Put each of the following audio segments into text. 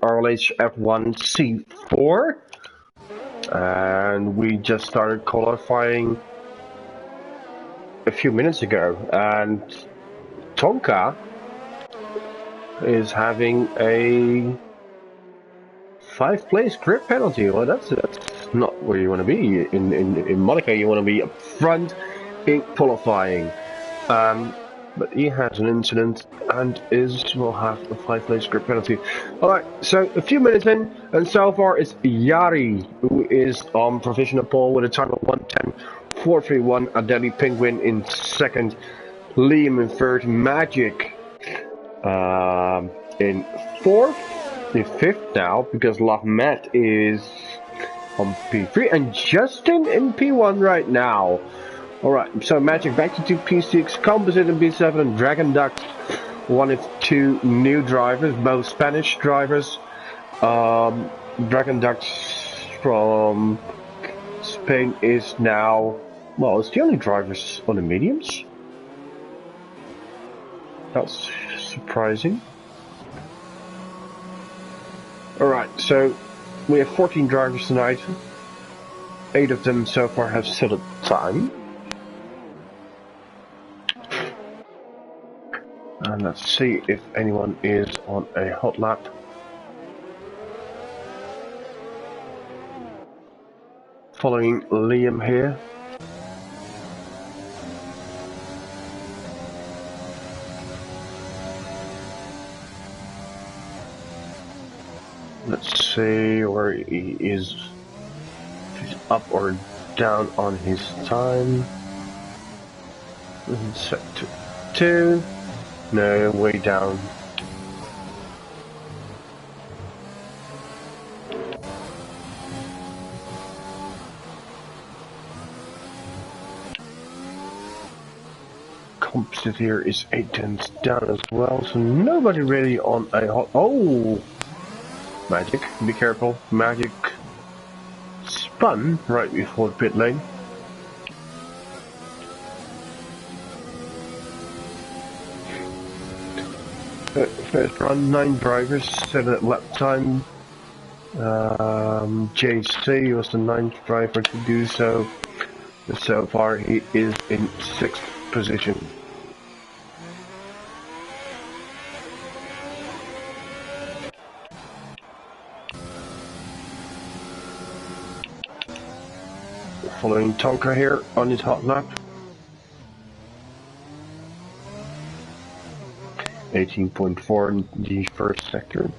RLH F1 C4, and we just started qualifying a few minutes ago, and Tonka is having a 5-place grid penalty. Well, that's not where you want to be. In Monaco, you want to be up front in qualifying. But he has an incident and will have a 5-place grid penalty. Alright, so a few minutes in, and so far it's Yari who is on provisional pole with a time of 1:10.431. Adeli Penguin in second, Liam in third, Magic in fourth, in fifth now, because Lahmet is on P3, and Justin in P1 right now. Alright, so Magic back to P6, Composite in P7, and Dragon Duck, one of two new drivers, both Spanish drivers. Dragon Duck from Spain is now, well, it's the only drivers on the mediums. That's surprising. Alright, so we have 14 drivers tonight. 8 of them so far have set a time. And let's see if anyone is on a hot lap. Following Liam here. Let's see where he is. If he's up or down on his time. Set to 2. No, way down. Composite here is 8 tenths down as well, so nobody really on a hot. Oh! Magic, be careful. Magic spun right before the pit lane. First run, 9 drivers, 7 lap time. JC was the 9th driver to do so. And so far he is in 6th position. Following Tonka here on his hot lap. 18.4 in the first sector.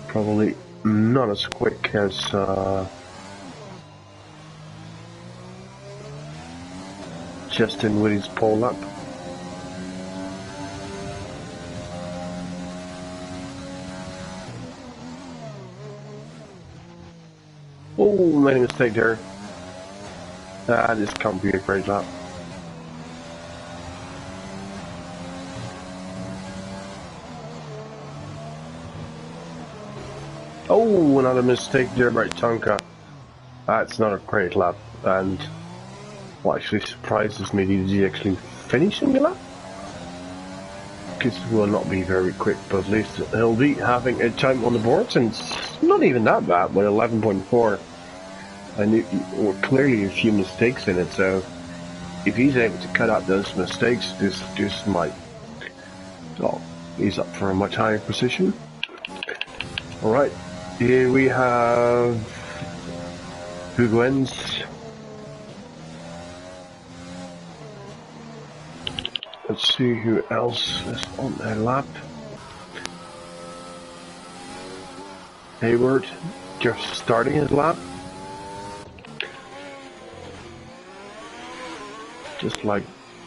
Probably not as quick as Justin with his pole lap. Oh, made a mistake there. This can't be a great lap. Oh, another mistake there by Tonka. That's not a great lap, and what actually surprises me, did he actually finish in the lap? Because it will not be very quick, but at least he'll be having a time on the boards, and it's not even that bad with 11.4. And there were clearly a few mistakes in it, so if he's able to cut out those mistakes, this might, well, he's up for a much higher position. Alright. Here we have Huguens. Let's see who else is on their lap. Hayward just starting his lap. Just like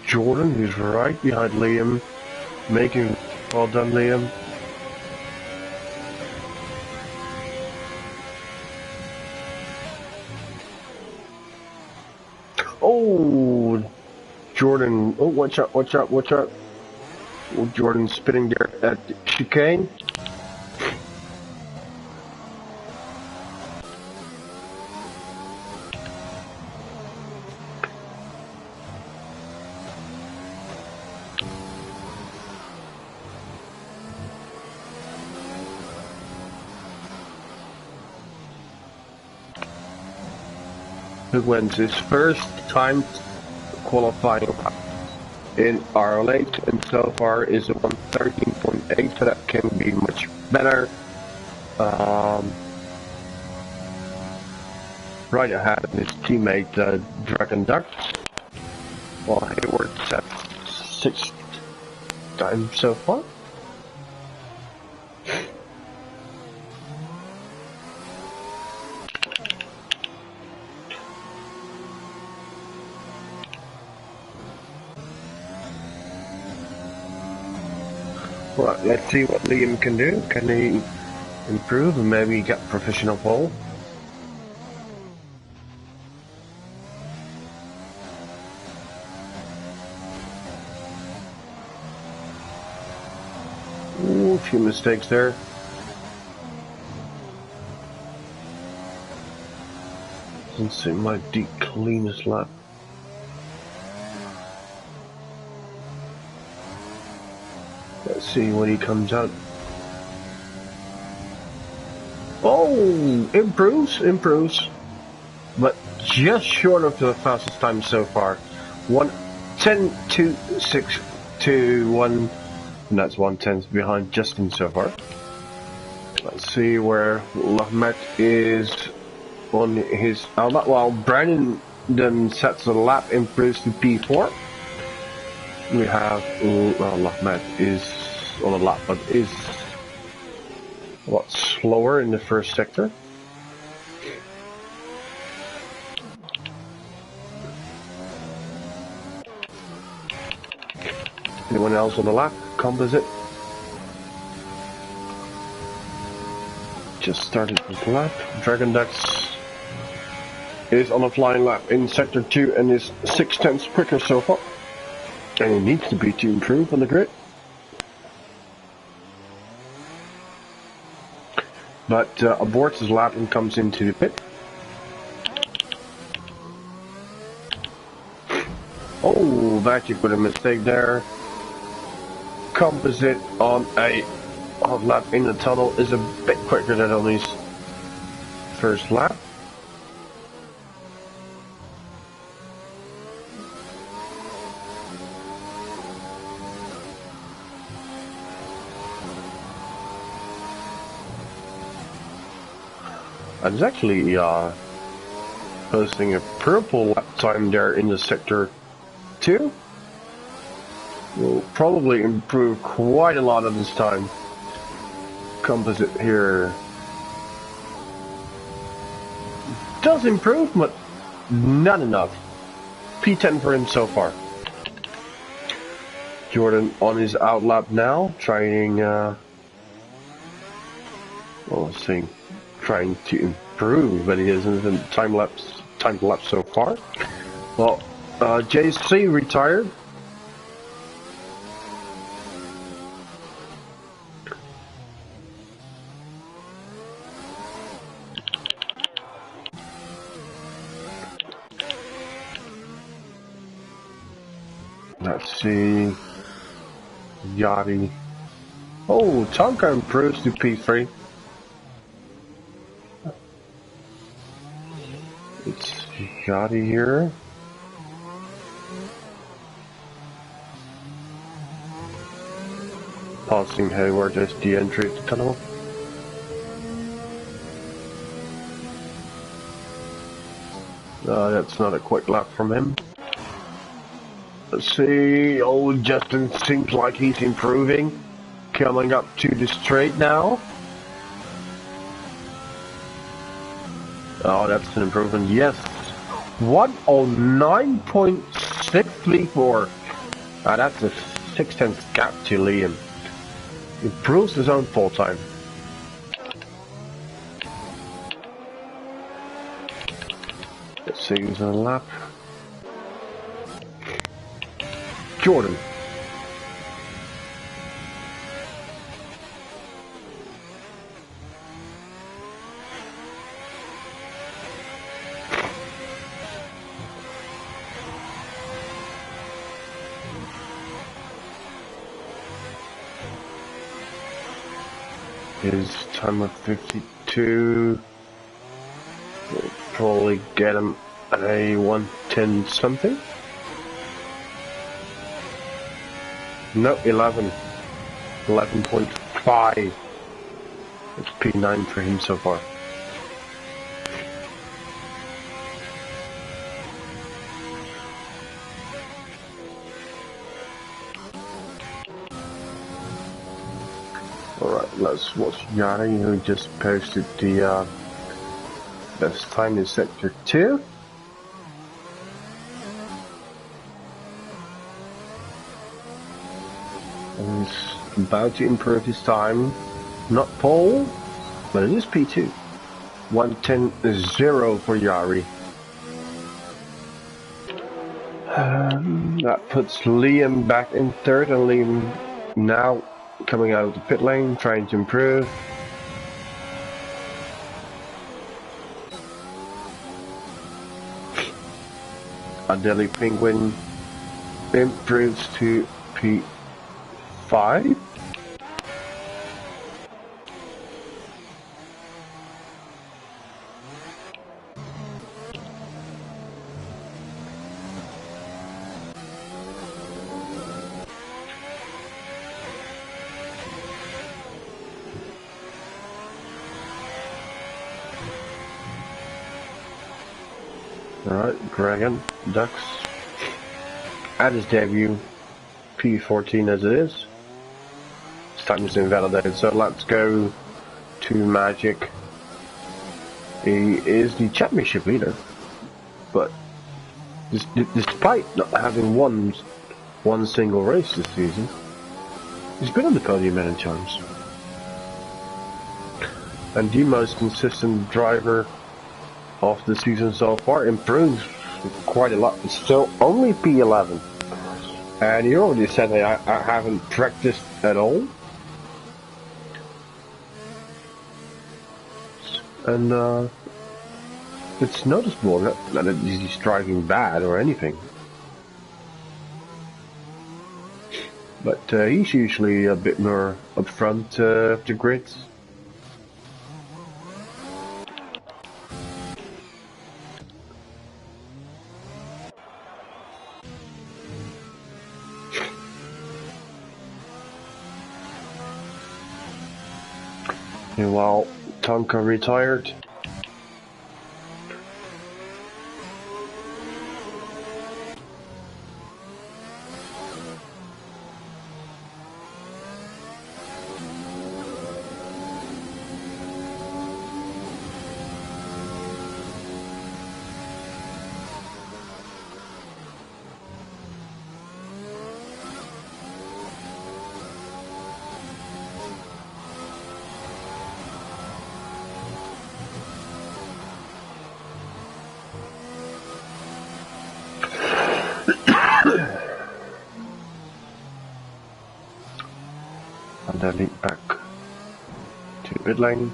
Jordan, who's right behind Liam, making well done, Liam. Oh, Jordan. Oh, watch out, watch out, watch out. Oh, Jordan spinning there at the chicane. who wins his first time qualifying lap in RLH, and so far is a 1:13.8, so that can be much better. Right ahead of his teammate Dragon Duck, while Hayward's at 6th time so far. Well, let's see what Liam can do. Can he improve and maybe get professional pole? Ooh, a few mistakes there. Doesn't seem like the cleanest lap. Let's see when he comes out. Oh, improves, but just short of the fastest time so far. 1:10.2621, and that's 1/10 behind Justin so far. Let's see where Lahmet is on his outlet, while Brandon then sets the lap, improves to P4. We have, well, Lahmet is on a lap, but is a lot slower in the first sector. Anyone else on the lap? Composite. Just started his lap. Dragon Ducks is on a flying lap in sector 2 and is 6/10 quicker so far. And he needs to be to improve on the grid. But aborts his lap and comes into the pit. Oh, Vatic with a mistake there. Composite on a hot lap in the tunnel is a bit quicker than on his first lap. I was actually posting a purple lap time there in the sector 2. Will probably improve quite a lot of this time. Composite here does improve, but not enough. P10 for him so far. Jordan on his outlap now, trying trying to improve, but he hasn't time lapse so far. Well, JC retired. Let's see, Yachty. Oh, Tonka improves to P3. It's Yachty here. Passing Hayward as the entry to the tunnel. That's not a quick lap from him. Let's see, old Justin seems like he's improving. Coming up to the straight now. Oh, that's an improvement, yes. 1:09.634. That's a 6/10 gap to Liam. Improves his own pole time. Let's see who's on the lap. Jordan. His time of 52. We'll probably get him a 110 something. No, 11. 11.5. It's P9 for him so far. Alright, let's watch Yari, who just posted the best time in Sector 2. And he's about to improve his time. Not pole, but it is P2. 110.0 for Yari. That puts Liam back in third, and Liam now coming out of the pit lane, trying to improve. Adeli Penguin improves to P5. Alright, Dragon, Ducks, at his debut, P14 as it is. His time is invalidated, so let's go to Magic. He is the championship leader, but despite not having won one single race this season, he's been on the podium many times. And the most consistent driver of the season so far, improves quite a lot. It's still only P11, and you already said that I haven't practiced at all, and it's noticeable that he's driving bad or anything, but he's usually a bit more upfront of the grids. Meanwhile, Tonka retired. And then lead back to mid lane.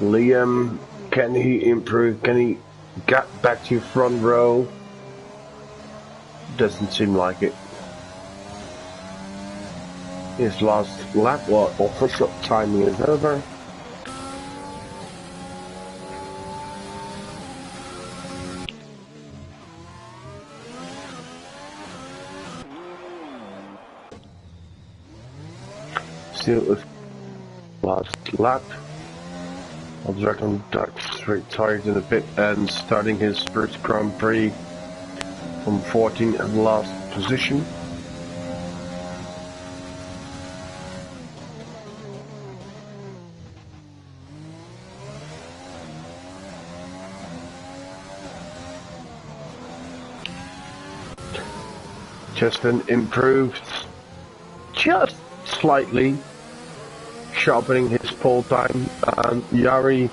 Liam, can he improve? Can he get back to front row? Doesn't seem like it. His last lap, well, official timing is over. Still with last lap. Dragon Ducks retired in a bit and starting his first Grand Prix from 14th and last position. Justin improved just slightly, sharpening his pole time, and Yari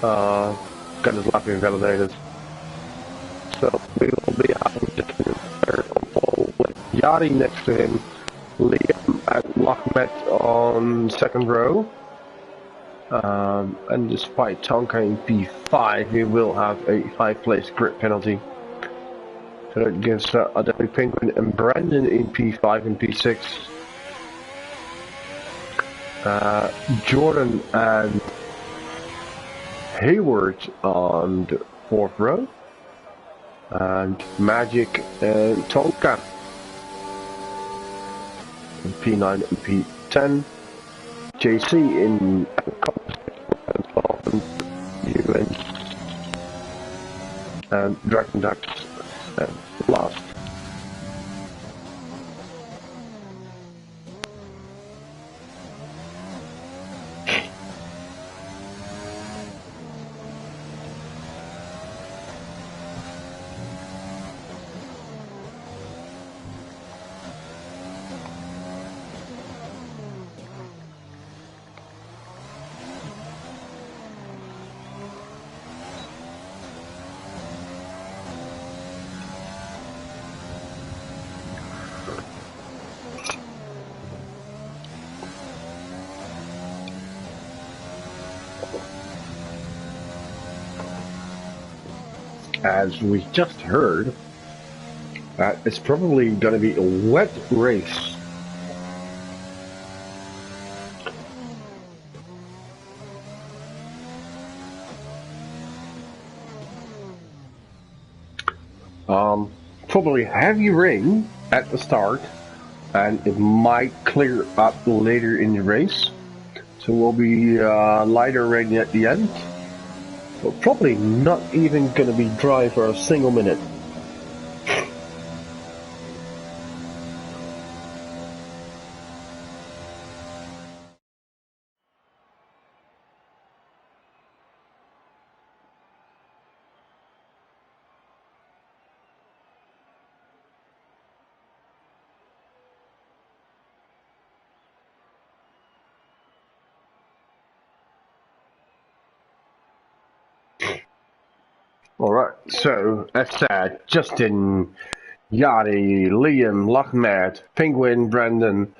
got his lap invalidated. So we will be having Justin in third on pole with Yari next to him, Liam and Lahmet on second row. And despite Tonka in P5, he will have a 5-place grid penalty. So that gives Adobe Penguin and Brandon in P5 and P6. Jordan and Hayward on the fourth row. And Magic and Tonka in P9 and P10. JC in and Dragon Ducks and last. As we just heard, it's probably going to be a wet race. Probably heavy rain at the start, and it might clear up later in the race. So we'll be lighter rain at the end. But probably not even going to be dry for a single minute. Alright, so as said, Justin, Yari, Liam, Lahmet, Penguin, Brandon,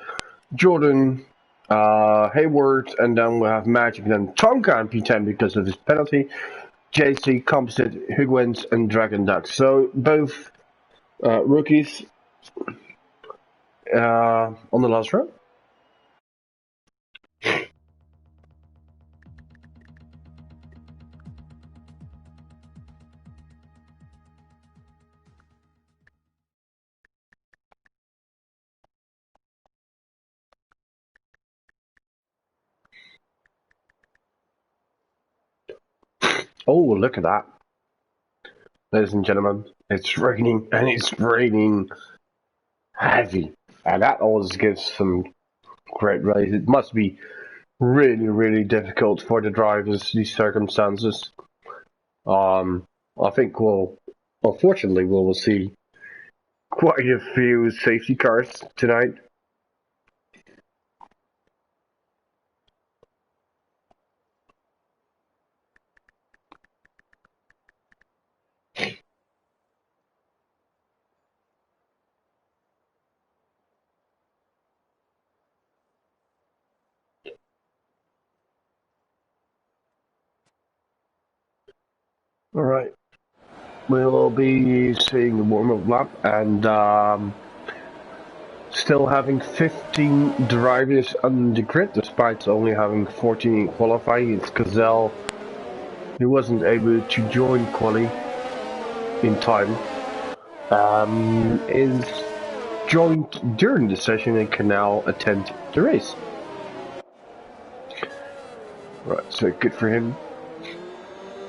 Jordan, Hayward, and then we'll have Magic, and then Tonka in P10 because of his penalty, JC, Composite, Hugwens, and Dragon Duck. So both rookies on the last row. Oh, look at that. Ladies and gentlemen, it's raining, and it's raining heavy. And that always gives some great race. It must be really, really difficult for the drivers, these circumstances. I think unfortunately, we'll see quite a few safety cars tonight. All right. We'll be seeing the warm-up lap and still having 15 drivers on the grid, despite only having 14 in qualifying. It's Gazelle who wasn't able to join quali in time. Is joined during the session and can now attend the race. Right, so good for him.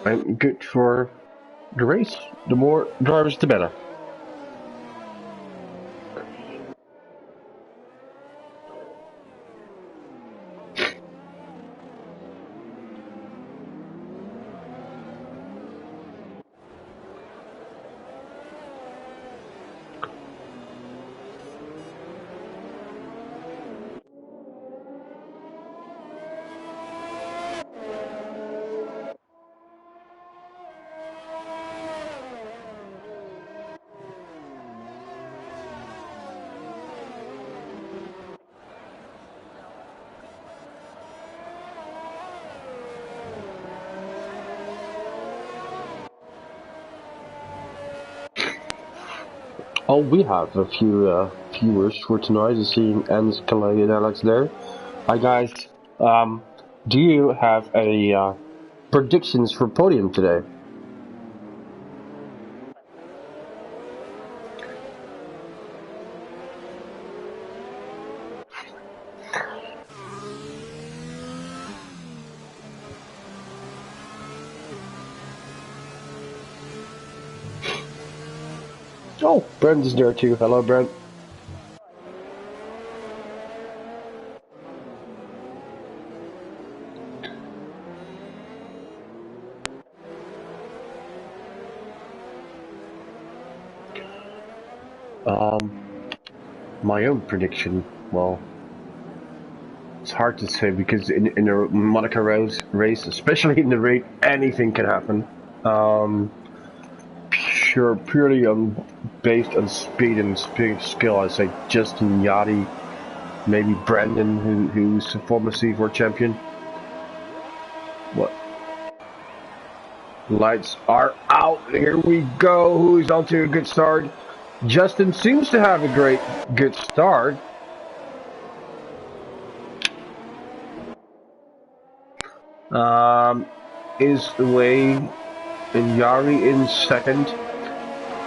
And good for the race. The more drivers, the better. Oh, we have a few viewers for tonight. Seeing Ans, Calais, and Alex there. Hi guys. Um, do you have any predictions for podium today? Oh, Brent is there too. Hello, Brent. My own prediction, well, it's hard to say because in a Monaco race, especially in the rain, anything can happen. Purely based on speed and skill, I'd say Justin Yachty, maybe Brandon, who's a former C4 champion. What? Lights are out. Here we go. Who's on to a good start? Justin seems to have a good start. Is away, and Yari in second.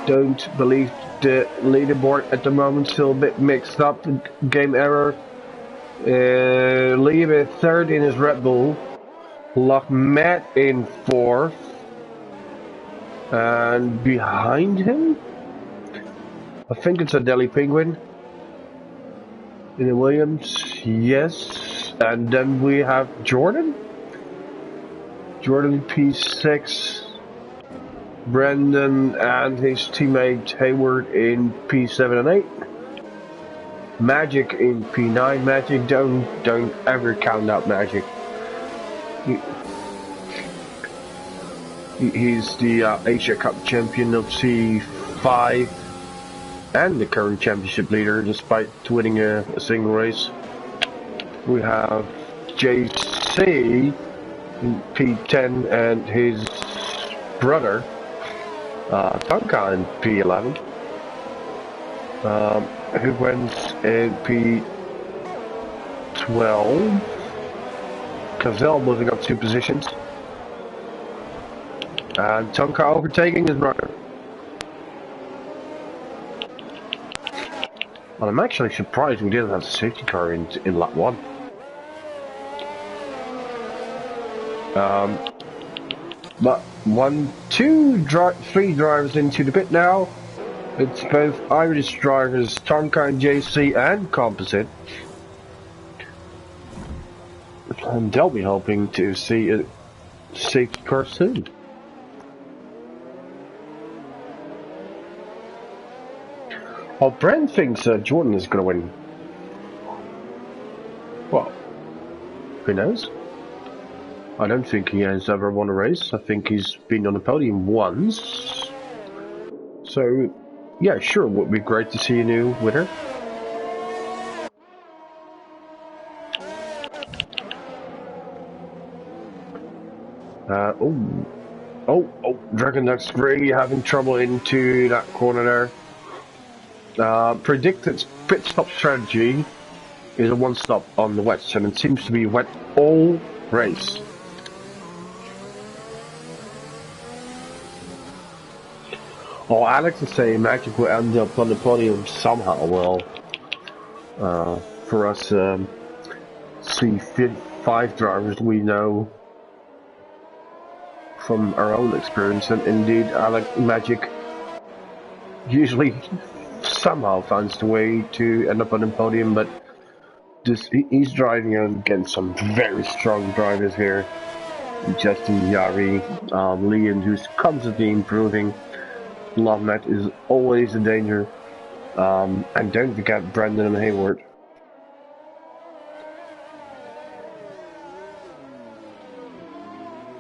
Don't believe the leaderboard at the moment, still a bit mixed up. Game error. Liebe third in his Red Bull. Lachmet in fourth. And behind him, I think it's a Delhi Penguin. In the Williams, yes. And then we have Jordan. Jordan P6. Brendan and his teammate Hayward in P7 and 8. Magic in P9. Magic, don't ever count out Magic. He's the Asia Cup champion of C5 and the current championship leader, despite winning a single race. We have JC in P10 and his brother Tonka in P11. Who went in P12. Cavell moving up 2 positions. And Tonka overtaking his brother. Well, I'm actually surprised we didn't have the safety car in lap 1. But 3 drivers into the pit now. It's both Irish drivers, Tonka and JC, and Composite. And they'll be hoping to see a safety car soon. Well, Brent thinks Jordan is going to win. Well, who knows? I don't think he has ever won a race. I think he's been on the podium once. So, yeah, sure, it would be great to see a new winner. Dragon Duck's really having trouble into that corner there. Predicted pit stop strategy is a one stop on the wets, and it seems to be wet all race. Oh, Alex is saying Magic will end up on the podium somehow. Well, for us C5 drivers, we know from our own experience, and indeed Magic usually somehow finds the way to end up on the podium, but he's driving against some very strong drivers here. Justin Yari, Liam, who's constantly improving. Lachmet is always a danger. And don't forget Brendan and Hayward.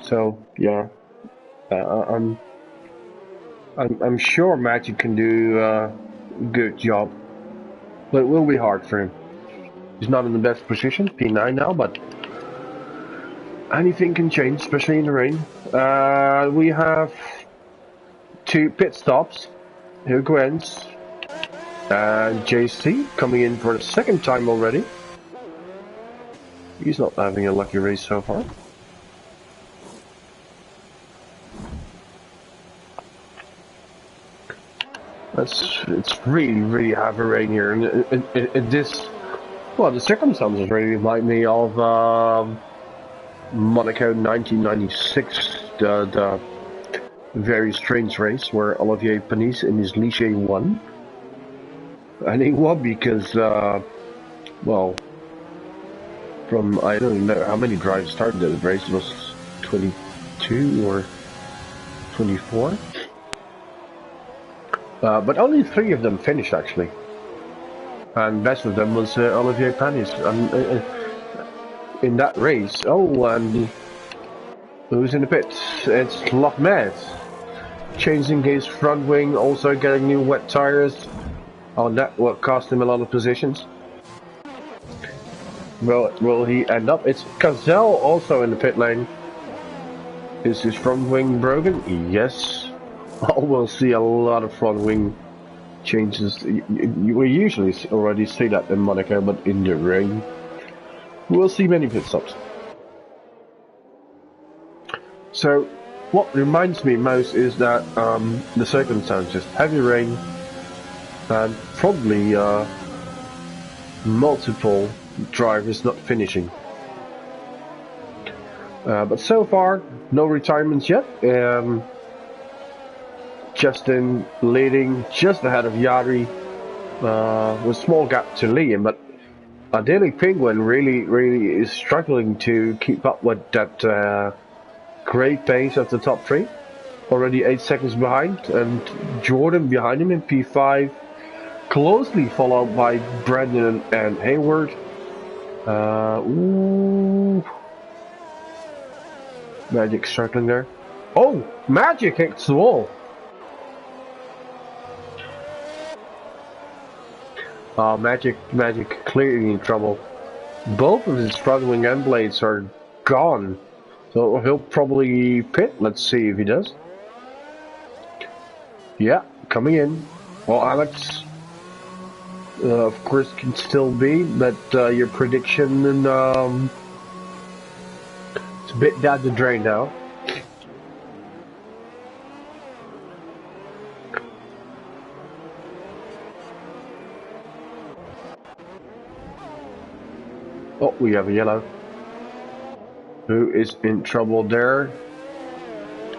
So yeah, I'm sure Magic can do a good job, but it will be hard for him. He's not in the best position, P9 now, but anything can change, especially in the rain. We have 2 pit stops. Here Gwens. And JC coming in for the second time already. He's not having a lucky race so far. It's really heavy rain here, and the circumstances really remind me of Monaco 1996, the very strange race where Olivier Panis in his Ligier won. And he won because, from I don't know how many drives started the race. It was 22 or 24. But only 3 of them finished actually. And best of them was Olivier Panis. In that race, and who's in the pits? It's Lochmet. Changing his front wing, also getting new wet tires. Oh, that will cost him a lot of positions. Will he end up? It's Cazelle also in the pit lane. Is his front wing broken? Yes. Oh, we'll see a lot of front wing changes. We usually already see that in Monaco, but in the rain, we'll see many pit stops. So, what reminds me most is that the circumstances, heavy rain, and probably multiple drivers not finishing. But so far, no retirements yet. Justin leading just ahead of Yari, with a small gap to Liam, but Daily Penguin really is struggling to keep up with that great pace of the top 3. Already 8 seconds behind, and Jordan behind him in P5, closely followed by Brandon and Hayward. Magic struggling there. Oh, Magic hits the wall. Magic clearly in trouble. Both of his front wing end blades are gone. So he'll probably pit. Let's see if he does. Yeah, coming in. Well, Alex, of course, can still be, but your prediction, it's a bit down the drain now. Oh, we have a yellow. Who is in trouble there?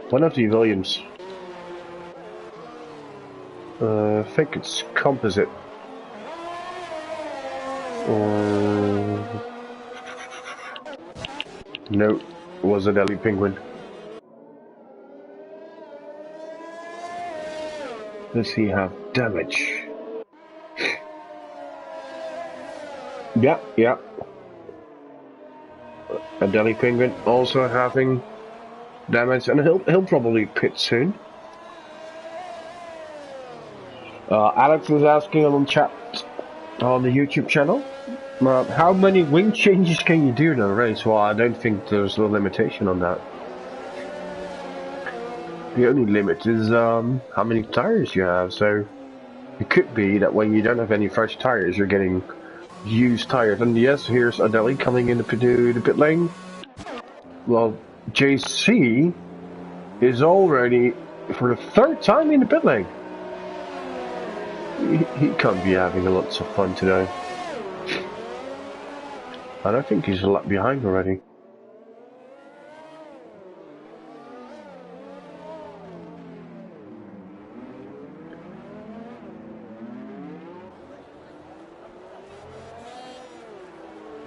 One of the Williams. I think it's composite. No, it was a Delhi Penguin. Does he have damage? Yeah. A Delhi Penguin also having damage, and he'll probably pit soon. Alex was asking on chat on the YouTube channel, how many wing changes can you do in a race? Well, I don't think there's a limitation on that. The only limit is how many tires you have. So it could be that when you don't have any fresh tires, you're getting used tires. And yes, here's Adeli coming in the pit lane. Well, JC is already for the 3rd time in the pit lane. He can't be having lots of fun today. I don't think he's a lap behind already.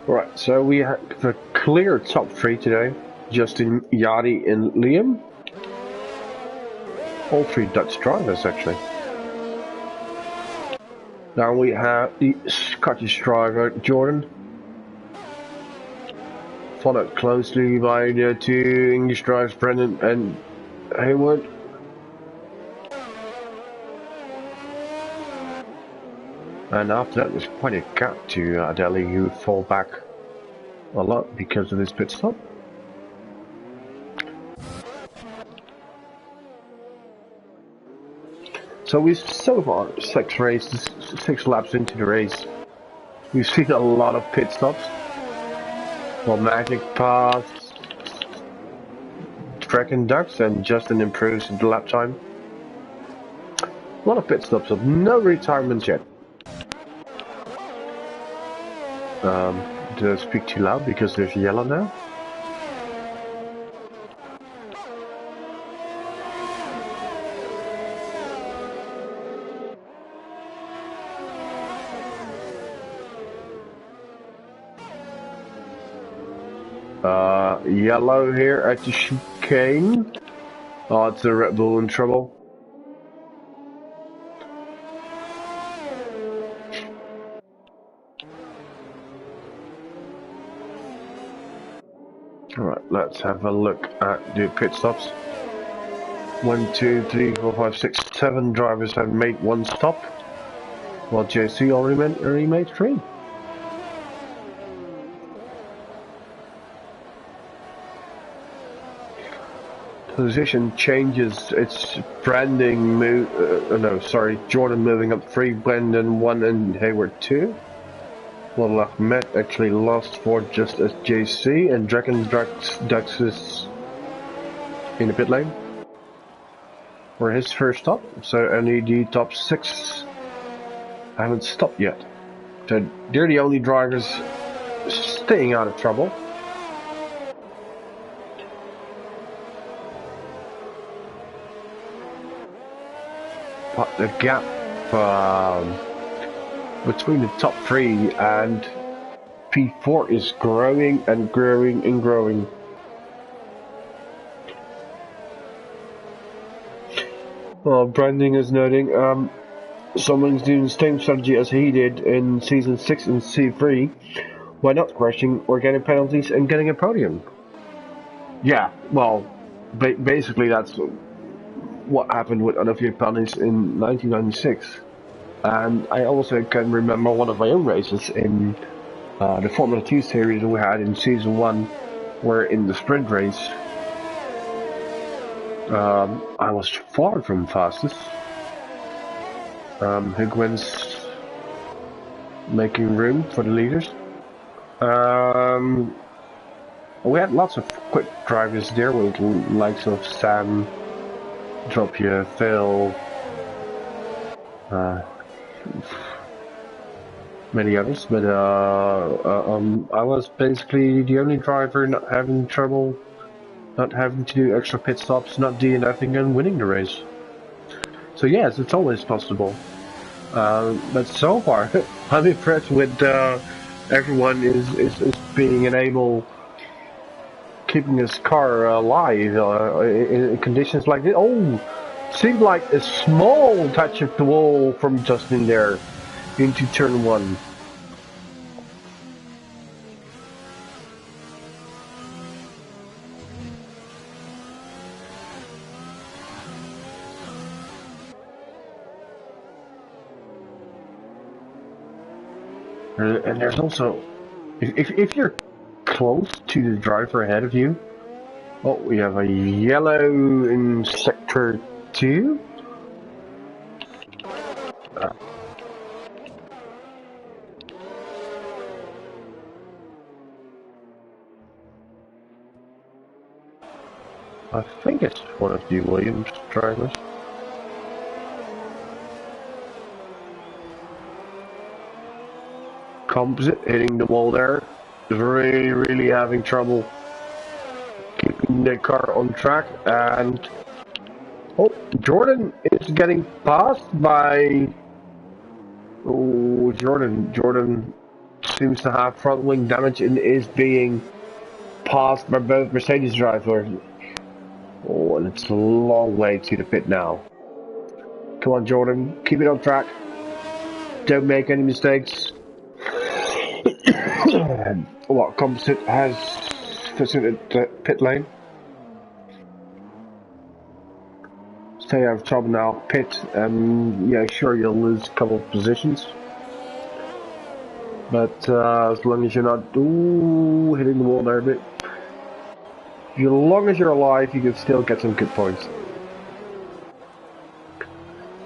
Right, so we have a clear top 3 today. Justin, Yadi, and Liam. All 3 Dutch drivers, actually. Now we have the Scottish driver, Jordan. Followed closely by the 2 English drivers, Brendan and Hayward. And after that, there's quite a gap to Adeli, who would fall back a lot because of his pit stop. So we've so far 6 laps into the race. We've seen a lot of pit stops. Well, Magic passed Dragon Ducks and Justin improves the lap time. A lot of pit stops, but no retirements yet. Did I speak too loud because there's yellow now? Yellow here at the chicane. Oh, it's a Red Bull in trouble. Alright, let's have a look at the pit stops. 1, 2, 3, 4, 5, 6, 7 drivers have made 1 stop, while JC already made 3. Position changes, it's Branding Jordan moving up 3, Brendan 1 and Hayward 2. Well, Ahmed actually lost 4 just as JC, and Dragon Dux is in the pit lane for his first stop, so only the top 6 haven't stopped yet. So they're the only drivers staying out of trouble. But the gap between the top 3 and P4 is growing and growing and growing. Well, Branding is noting someone's doing the same strategy as he did in Season 6 and C3. Why not crashing or getting penalties and getting a podium? Yeah, well, basically that's what happened with Olivier Panis in 1996. And I also can remember one of my own races in the Formula 2 series we had in Season 1, where in the sprint race I was far from fastest. Higuain's making room for the leaders. We had lots of quick drivers there with the likes of Sam, Dropia, Phil, many others, but I was basically the only driver not having trouble, not having to do extra pit stops, not DNFing and winning the race. So yes, it's always possible. But so far, I'm impressed with everyone is being able keeping his car alive in conditions like this. Oh, seemed like a small touch of the wall from Justin there into turn 1. And there's also, if you're close to the driver ahead of you, oh, we have a yellow in sector 2. I think it's one of the Williams drivers. Composite hitting the wall there. Is really having trouble keeping the car on track, and oh, Jordan is getting passed by Jordan seems to have front wing damage and is being passed by both Mercedes drivers. Oh, and it's a long way to the pit now. Come on, Jordan, keep it on track. Don't make any mistakes. What Composite has visited the pit lane. Stay out of trouble now, pit, and yeah, sure you'll lose a couple of positions. But as long as you're not hitting the wall there a bit, as long as you're alive, you can still get some good points.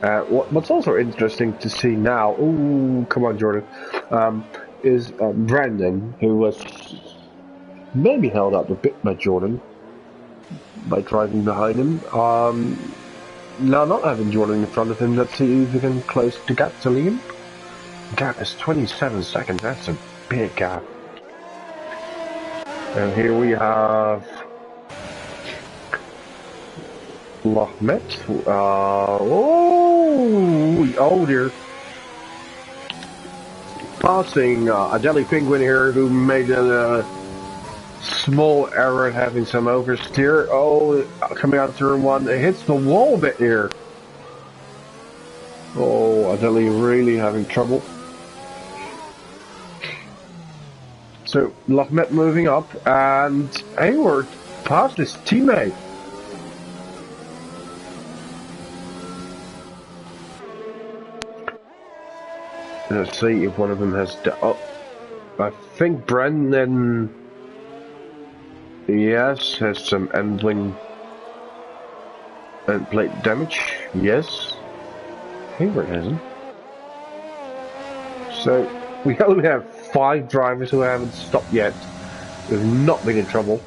What's also interesting to see now, ooh, come on, Jordan, is Brandon, who was maybe held up a bit by Jordan by driving behind him. Now not having Jordan in front of him, let's see if he can close the gap to Liam. Gap is 27 seconds, that's a big gap. And here we have Lahmet. Oh dear. Passing Adeli Penguin here, who made a small error having some oversteer. Oh, coming out of turn one, it hits the wall a bit here. Oh, Adeli really having trouble. So, Lahmet moving up, and Hayward passed his teammate. Let's see if one of them has... I think Brendan... Yes, has some endling and plate damage. Yes. Hayward hasn't. So, we only have 5 drivers who haven't stopped yet, who have not been in trouble.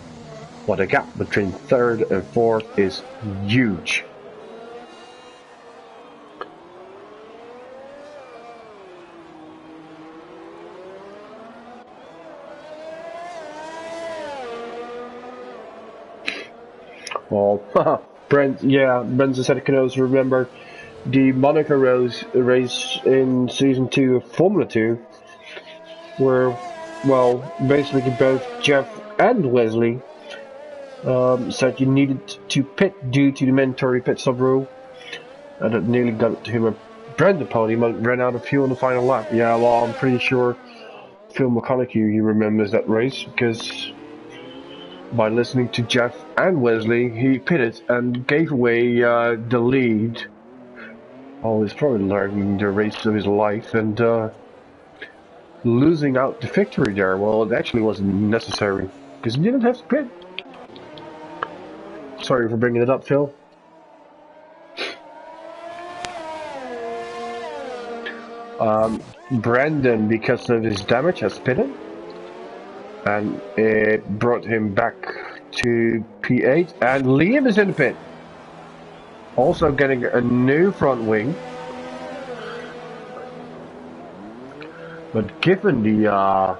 But the gap between 3rd and 4th is huge. Oh, Brent, yeah, Brent said I can also remember the Monaco race in Season 2 of Formula 2, where, well, basically both Jeff and Wesley said you needed to pit due to the mandatory pit stop rule, and it nearly got him a Brent the podium and ran out of fuel in the final lap. Yeah, well, I'm pretty sure Phil McConaughey, he remembers that race, because by listening to Jeff and Wesley, he pitted and gave away the lead. Oh, he's probably learning the race of his life and losing out the victory there. Well, it actually wasn't necessary because he didn't have to pit. Sorry for bringing it up, Phil. Brandon, because of his damage, has pitted, and it brought him back to P8. And Liam is in the pit, also getting a new front wing. But given the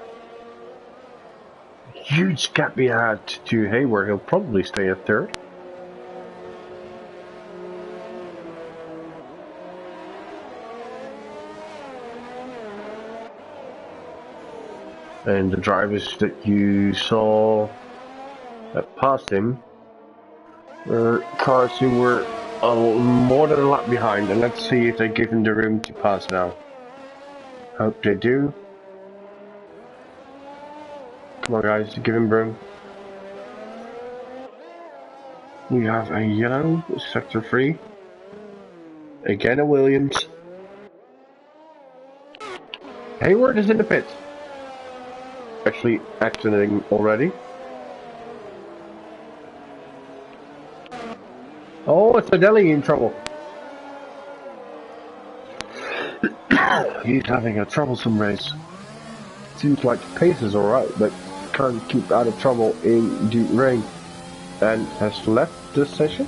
huge gap he had to Hayward, he'll probably stay at 3rd. And the drivers that you saw that passed him were cars who were more than a lap behind, and let's see if they give him the room to pass now. Hope they do. Come on guys, give him room. We have a yellow, sector 3. Again a Williams. Hayward is in the pit. Actually exiting already. Oh, it's Adeli in trouble. He's having a troublesome race. Seems like the pace is alright, but can't keep out of trouble in the rain. And has left this session.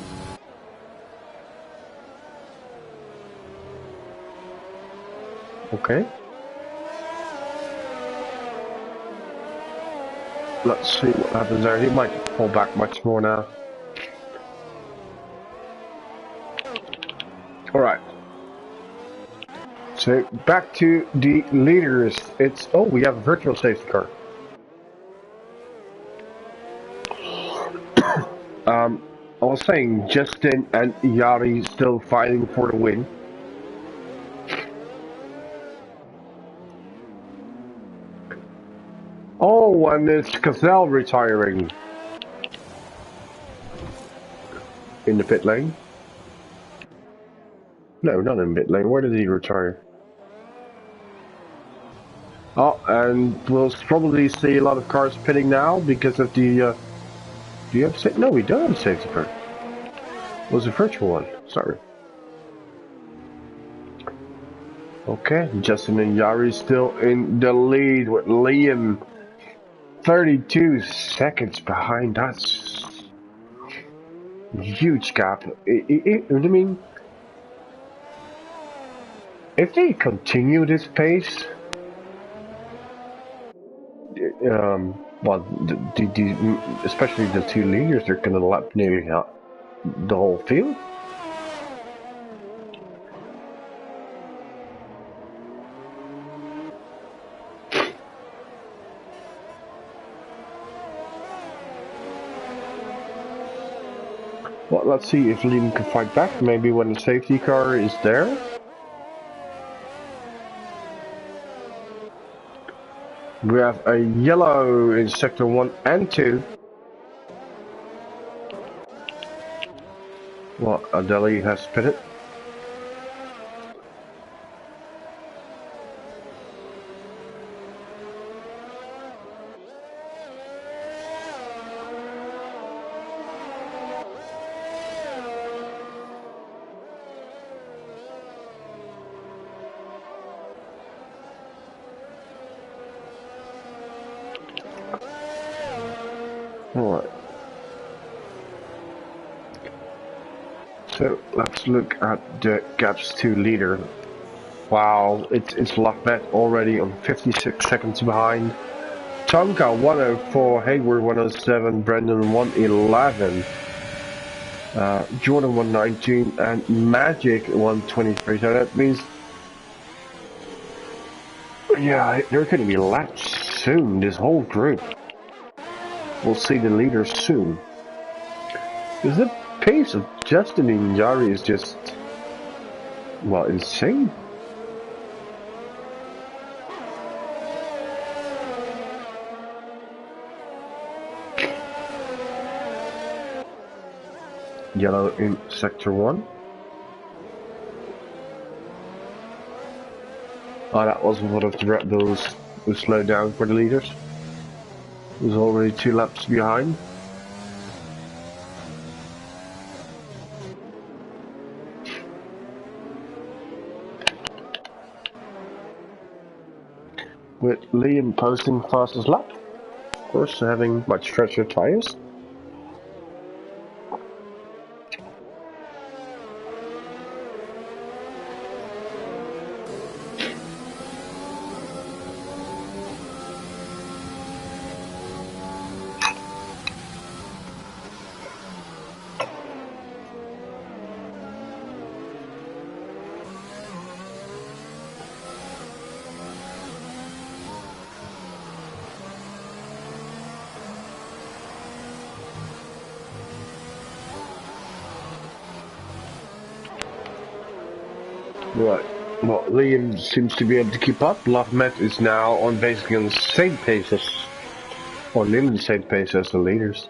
Okay. Let's see what happens there. He might pull back much more now. Alright. So back to the leaders. It's we have a virtual safety car. I was saying Justin and Yari still fighting for the win. Oh, and it's Cazell retiring in the pit lane. No, not in pit lane. Where did he retire? Oh, and we'll probably see a lot of cars pitting now because of the. Do you have safety? No, we don't have safety car. It was a virtual one. Sorry. Okay, Justin and Yari still in the lead with Liam 32 seconds behind. That's a huge gap. I mean, if they continue this pace, well, especially the two leaders, they're going to lap nearly the whole field. Well, let's see if Liam can fight back. Maybe when the safety car is there. We have a yellow in sector 1 and 2. Well, Adeli has pitted. Alright. So let's look at the gaps to leader. Wow, it's Lahmed already on 56 seconds behind. Tonka 104, Hayward 107, Brendan 111, Jordan 119, and Magic 123. So that means, yeah, they're going to be lapped soon. This whole group. We'll see the leaders soon. Because the pace of Justin and Yari is just, well, insane. Yellow in sector 1. Oh, that was one of the Red Bulls who slowed down for the leaders. It was already 2 laps behind. With Liam posting fastest lap. Of course, having much fresher tires. Right. Well, Liam seems to be able to keep up. Lahmed is now on basically on the same pace as, or nearly the same pace as the leaders.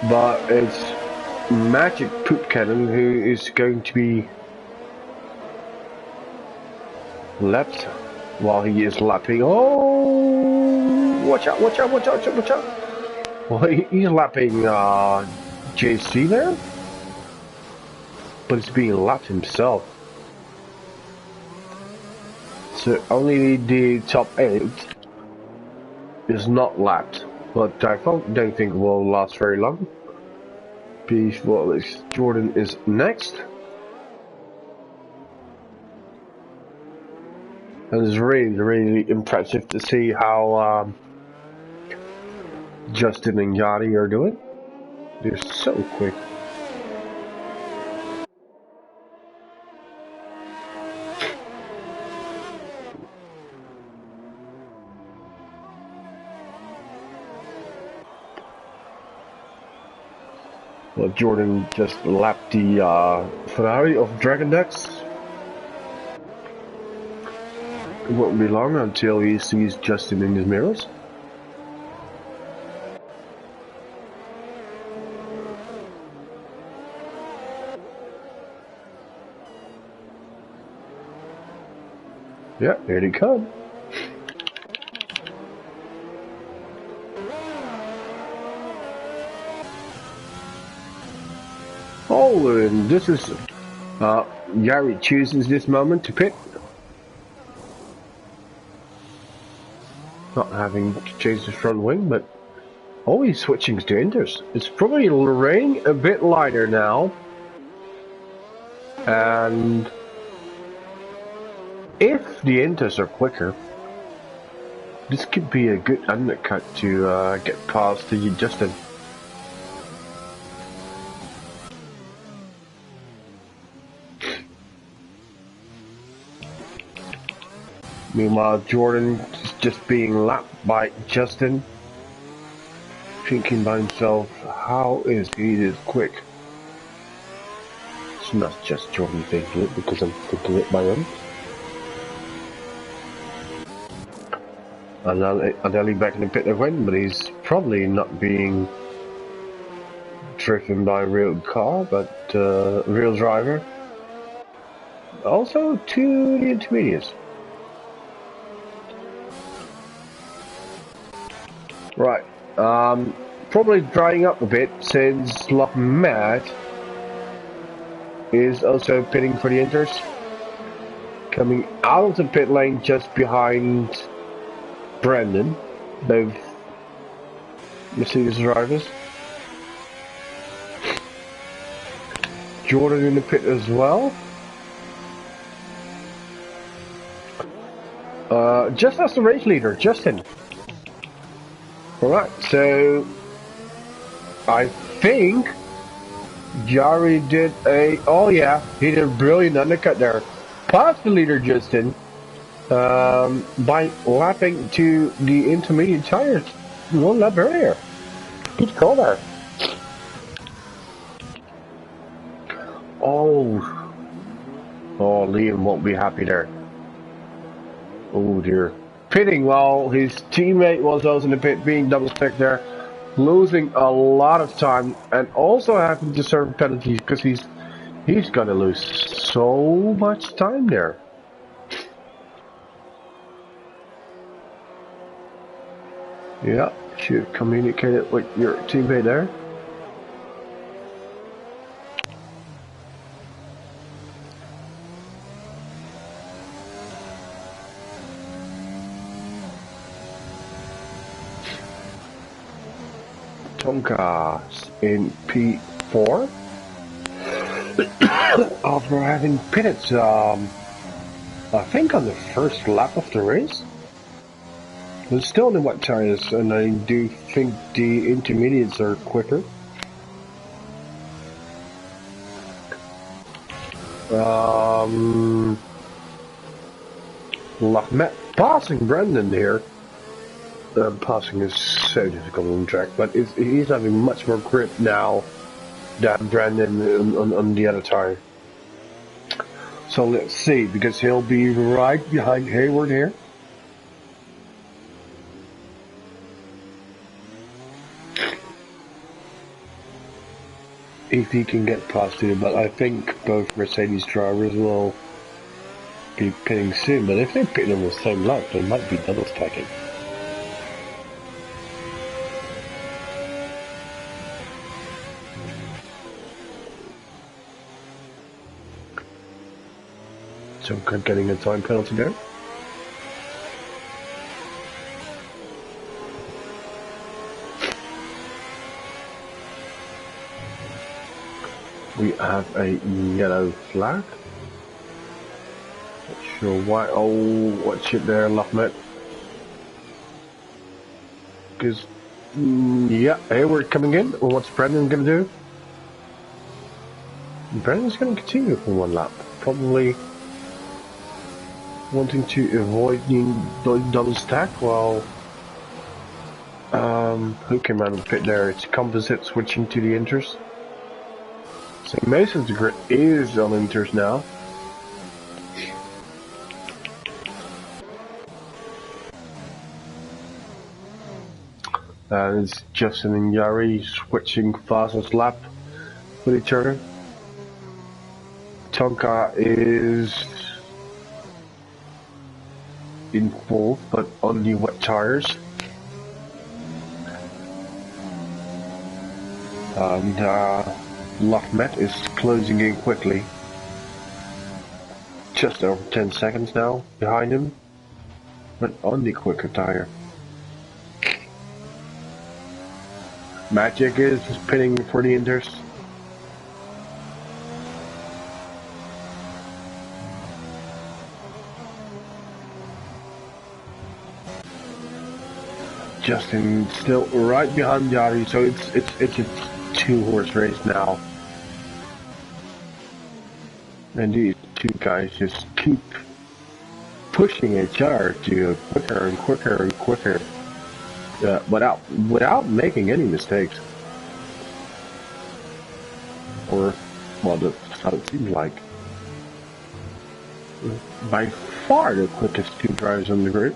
But it's Magic Poop Cannon who is going to be lapped while he is lapping. Oh, watch out, watch out, watch out, watch out. Well, he's lapping JC there. But it's being lapped himself. So only the top 8 is not lapped. But I don't think it will last very long. Well, Jordan is next. And it's really, really impressive to see how Justin and Yachty are doing. They're so quick. Well, Jordan just lapped the Ferrari of Dragon Ducks. It won't be long until he sees Justin in his mirrors. Yeah, here they come. Oh, and this is Yari chooses this moment to pit. Not having to change the front wing, but always switching to inters. It's probably raining a bit lighter now. And if the inters are quicker, this could be a good undercut to get past the Justin. Meanwhile, Jordan is just being lapped by Justin, thinking by himself, how is he this quick? It's not just Jordan thinking it, because I'm thinking it by him. Adeli back in the pit again, but he's probably not being driven by a real car, but a real driver. Also to the intermediates. Right, probably drying up a bit since Lahmed is also pitting for the inters. Coming out of the pit lane just behind Brandon, both Mercedes drivers. Jordan in the pit as well. Just as the race leader, Justin. Alright, so I think Jari did he did a brilliant undercut there. Past the leader, Justin, by lapping to the intermediate tires one lap earlier. Good call there. Oh, Liam won't be happy there. Oh dear. Pitting while his teammate was also in the pit, being double stacked there, losing a lot of time and also having to serve penalties because he's gonna lose so much time there. Yeah, should communicate it with your teammate there. Tonka in P4 after having pitted I think on the first lap of the race. But still in the wet tires, and I do think the intermediates are quicker. Lahmed passing Brandon here. Passing is so difficult on the track, but he's having much more grip now than Brandon on the other tire. So let's see, because he'll be right behind Hayward here. If he can get past it, but I think both Mercedes drivers will be pitting soon. But if they pit on the same lap, they might be double stacking. So I'm getting a time penalty there. We have a yellow flag. Not sure why. Oh, watch it there, Lahmed. Because, yeah, Hayward coming in. Well, what's Brandon going to do? Brandon's going to continue for one lap. Probably wanting to avoid the double stack while who came out of the pit there? It's Composite switching to the inters. So Mason's grid is on inters now. And it's Justin and Yari switching fastest lap with each other. Tonka is in fourth, but on the wet tires. And Lahmed is closing in quickly. just over 10 seconds now behind him, but on the quicker tire. Magic is pinning for the Inters. Justin still right behind Yari, so it's a 2-horse race now. And these two guys just keep pushing each other to quicker and quicker and quicker, without making any mistakes. Or, well, that's how it seems like. By far the quickest two drivers on the grid.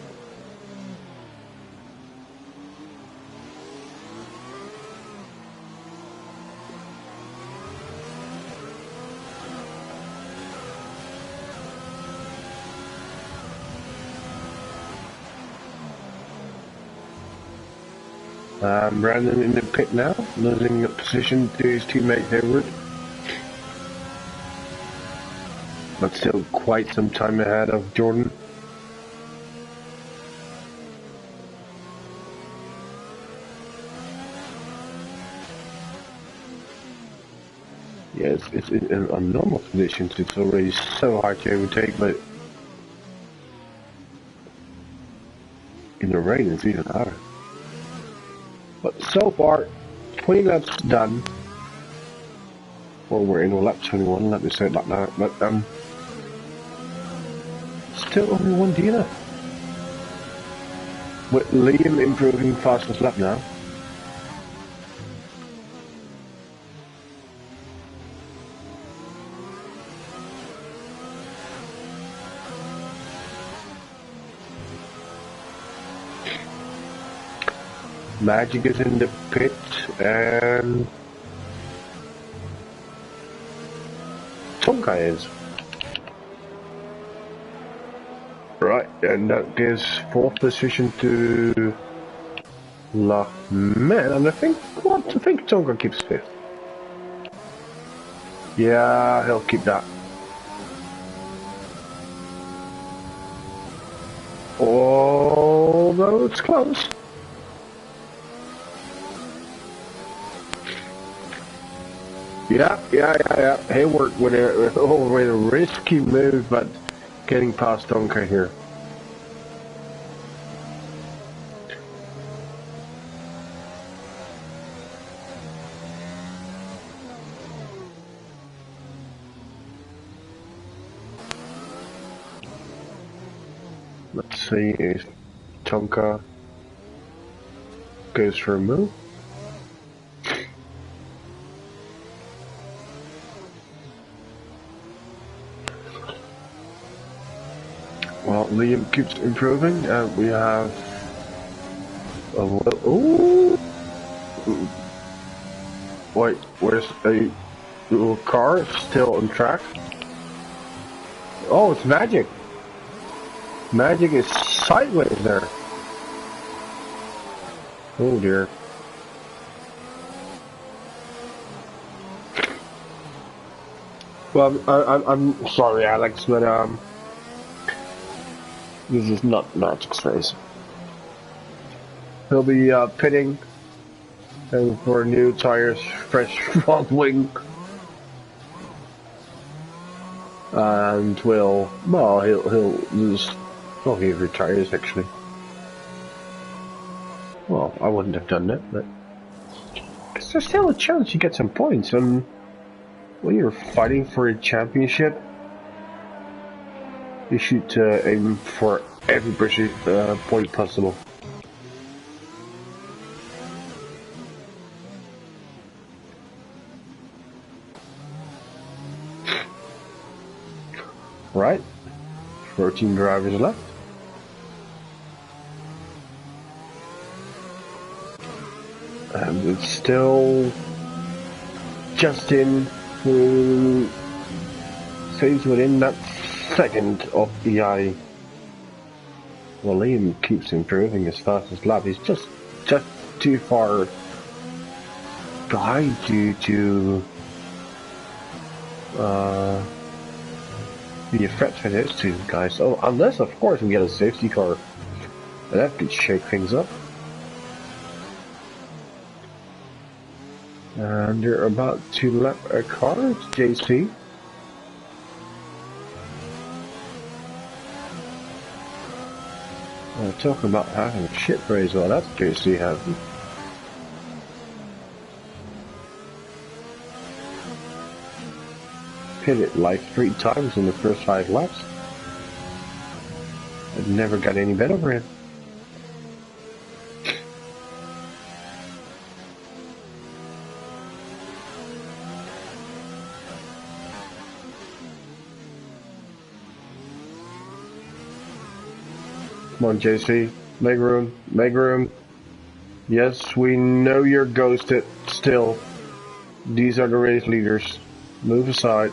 Brandon in the pit now, losing a position to his teammate Hayward. But still quite some time ahead of Jordan. Yes, it's on normal conditions, it's already so hard to overtake, but in the rain it's even harder. But so far, 20 laps done. Well, we're in lap 21, let me say it like that. But still only one dealer. With Liam improving fastest lap now. Magic is in the pit and Tonka is. Right, and that gives 4th position to Man, and I think Tonka keeps 5th. Yeah, he'll keep that. Although it's close. Yeah. Hayward with a risky move, but getting past Tonka here. Let's see if Tonka goes for a move. Well, Liam keeps improving, and we have a little. Ooh! Wait, where's a little car still on track? Oh, it's Magic! Magic is sideways there. Oh dear. Well, I'm sorry, Alex, but this is not Magic's race. He'll be pitting and for new tires, fresh front wing, and he'll lose. Well, he retires actually. Well, I wouldn't have done that, but because there's still a chance you get some points, and when you're fighting for a championship, you should aim for every point possible. Right, 14 drivers left. And it's still Justin who stays within that second of EI. Well, Liam keeps improving his fastest lap. He's just too far behind you to be a threat for those two guys. Oh, unless, of course, we get a safety car. And that could shake things up. And they're about to lap a car, it's JC. Talking about having a shit race, well, that's JC having. Hit it like 3 times in the first 5 laps. It never got any better for him. Come on, JC. Make room. Make room. Yes, we know you're ghosted still. These are the race leaders. Move aside.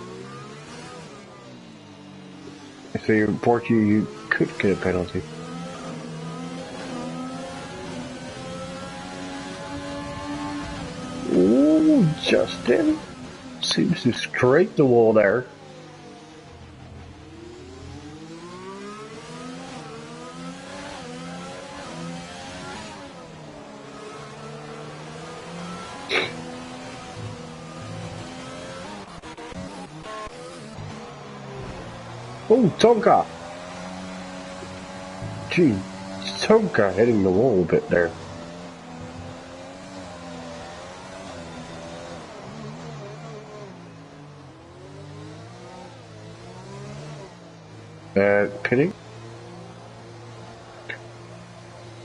If they report you, you could get a penalty. Ooh, Justin seems to scrape the wall there. Oh, Tonka! Gee, Tonka hitting the wall a bit there. Pitting?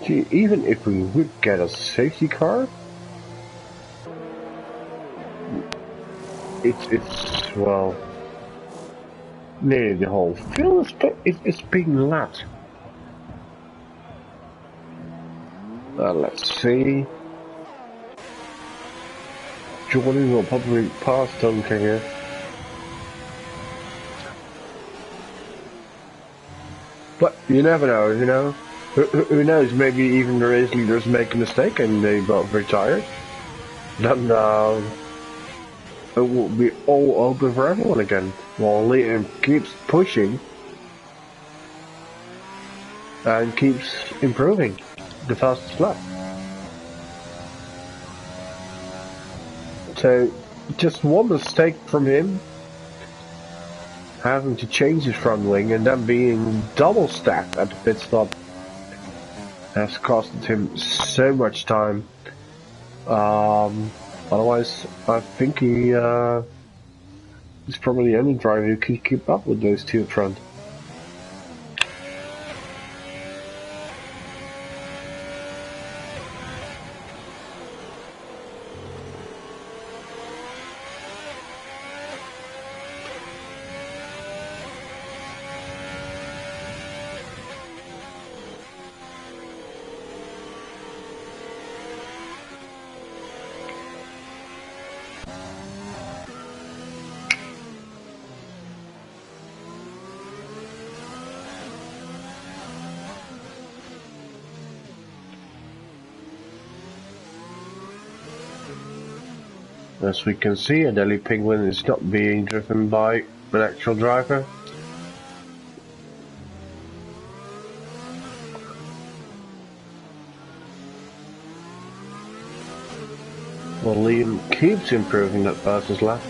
Gee, even if we would get a safety car, it's well, nearly the whole field is being lapped. Let's see. Jordan will probably pass Tonka here. But you never know, you know. Who knows? Maybe even the race leaders make a mistake and they both retire. Then it will be all open for everyone again. While Liam keeps pushing and keeps improving the fastest lap. So just one mistake from him, having to change his front wing and then being double stacked at the pit stop, has costed him so much time. Otherwise, I think he's probably the only driver who can keep up with those two up front. As we can see, a Delhi Penguin is not being driven by an actual driver. Well, Liam keeps improving that fastest lap.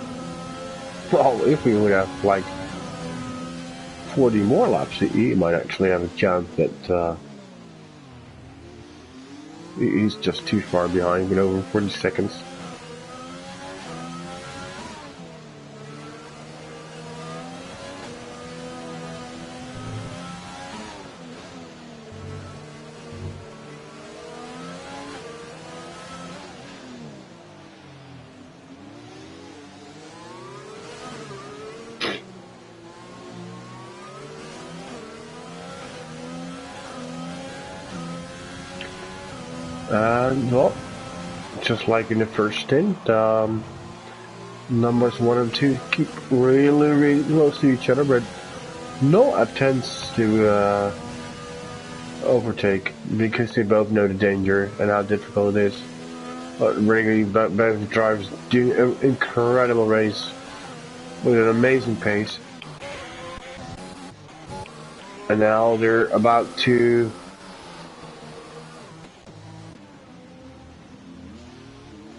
Well, if we would have like 40 more laps, he might actually have a chance, but he's just too far behind with over 40 seconds. And well, just like in the first stint, numbers 1 and 2 keep really close to each other, but no attempts to overtake because they both know the danger and how difficult it is. But really, both drivers do an incredible race with an amazing pace. And now they're about to...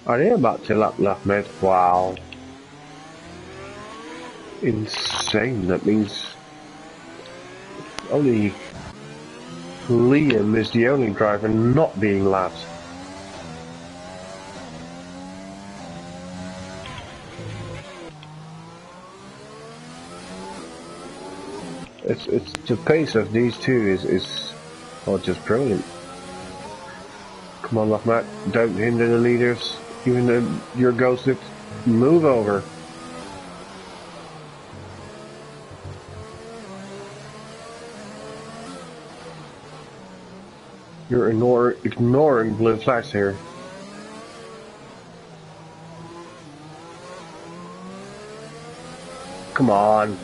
Are they about to lap mid? Wow. Insane. That means only Liam is the only driver not being lapped. It's the pace of these two is well, just brilliant. Come on, Matt, don't hinder the leaders. Even though you're ghosted, move over. You're ignoring blue flags here. Come on.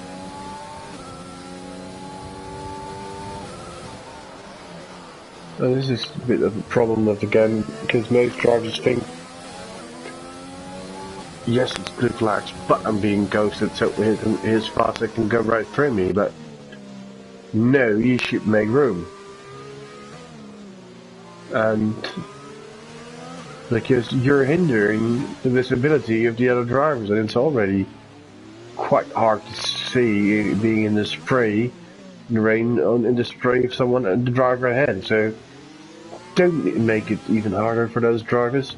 This is a bit of a problem of the game, because most drivers think, yes, it's blue flags, but I'm being ghosted, so his faster can go right through me, but no, you should make room. And because you're hindering the visibility of the other drivers, and it's already quite hard to see being in the spray, in the rain, in the spray of someone, the driver ahead, so don't make it even harder for those drivers,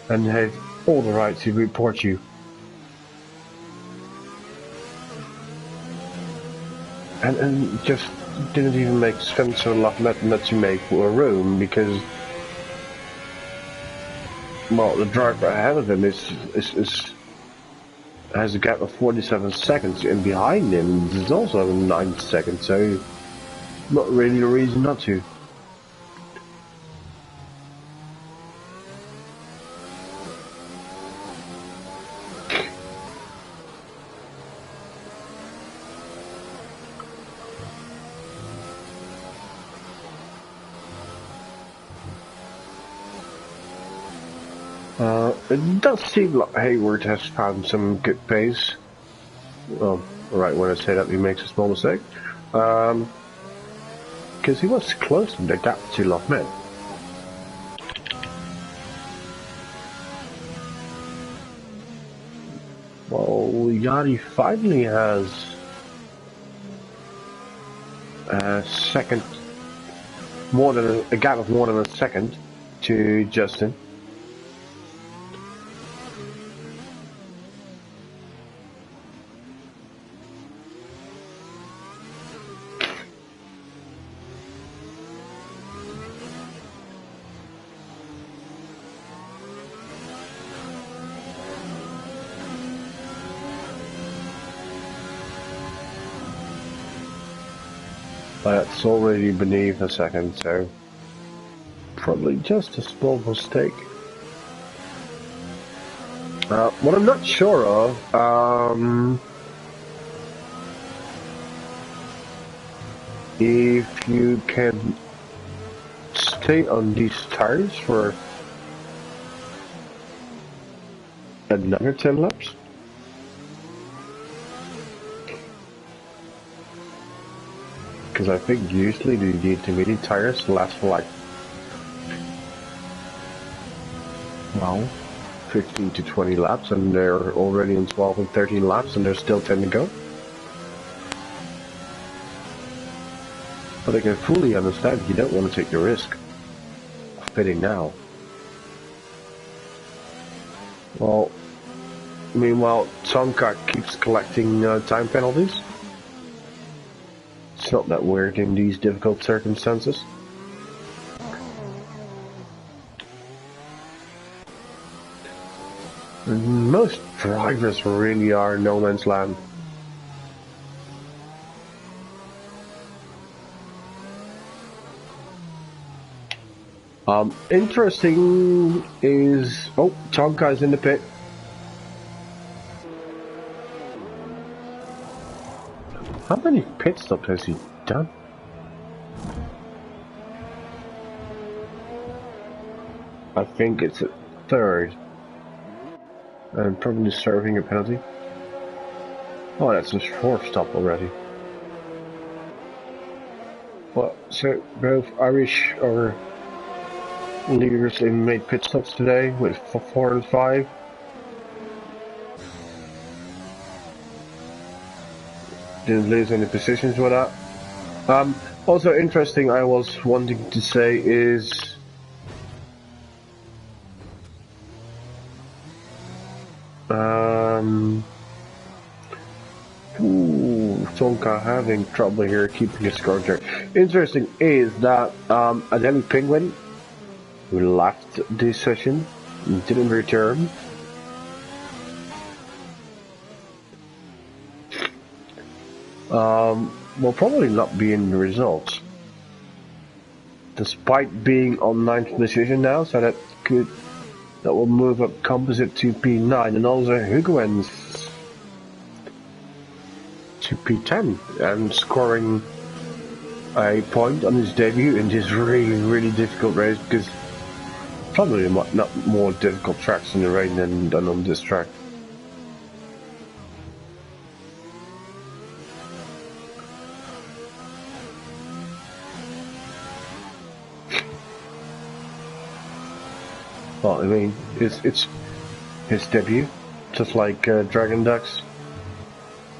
and they have all the right to report you. And just didn't even make sense or let you make more room, because well, the driver ahead of him has a gap of 47 seconds, and behind him is also 9 seconds, so not really a reason not to. It does seem like Hayward has found some good pace. Well, right when I say that, he makes a small mistake. Because he was close to the gap to Lochman. Well, Yari finally has a second, a gap of more than a second to Justin. That's already beneath a second, so probably just a small mistake. What I'm not sure of, if you can stay on these tires for another 10 laps. Because I think usually the intermediate tires last for like, well, 15 to 20 laps, and they're already in 12 and 13 laps, and there's still 10 to go. But I can fully understand you don't want to take the risk of pitting now. Well, meanwhile, Tonka keeps collecting time penalties. It's not that weird in these difficult circumstances. Most drivers really are no man's land. Interesting is, oh, Tonka is in the pit. How many pit stops has he done? I think it's a third. And probably serving a penalty. Oh, that's his fourth stop already. Well, so both Irish are leaders in made pit stops today with 4 and 5. Didn't lose any positions with that. Also interesting, I was wanting to say is Tonka having trouble here keeping his score track. Interesting is that Adelic Penguin, who left this session, didn't return. Will probably not be in the results, despite being on 9th position now, so that will move up Composite to P9, and also Hugoens to P10, and scoring a point on his debut in this really difficult race, because probably not more difficult tracks in the rain than on this track. Well, I mean, it's his debut, just like Dragon Ducks.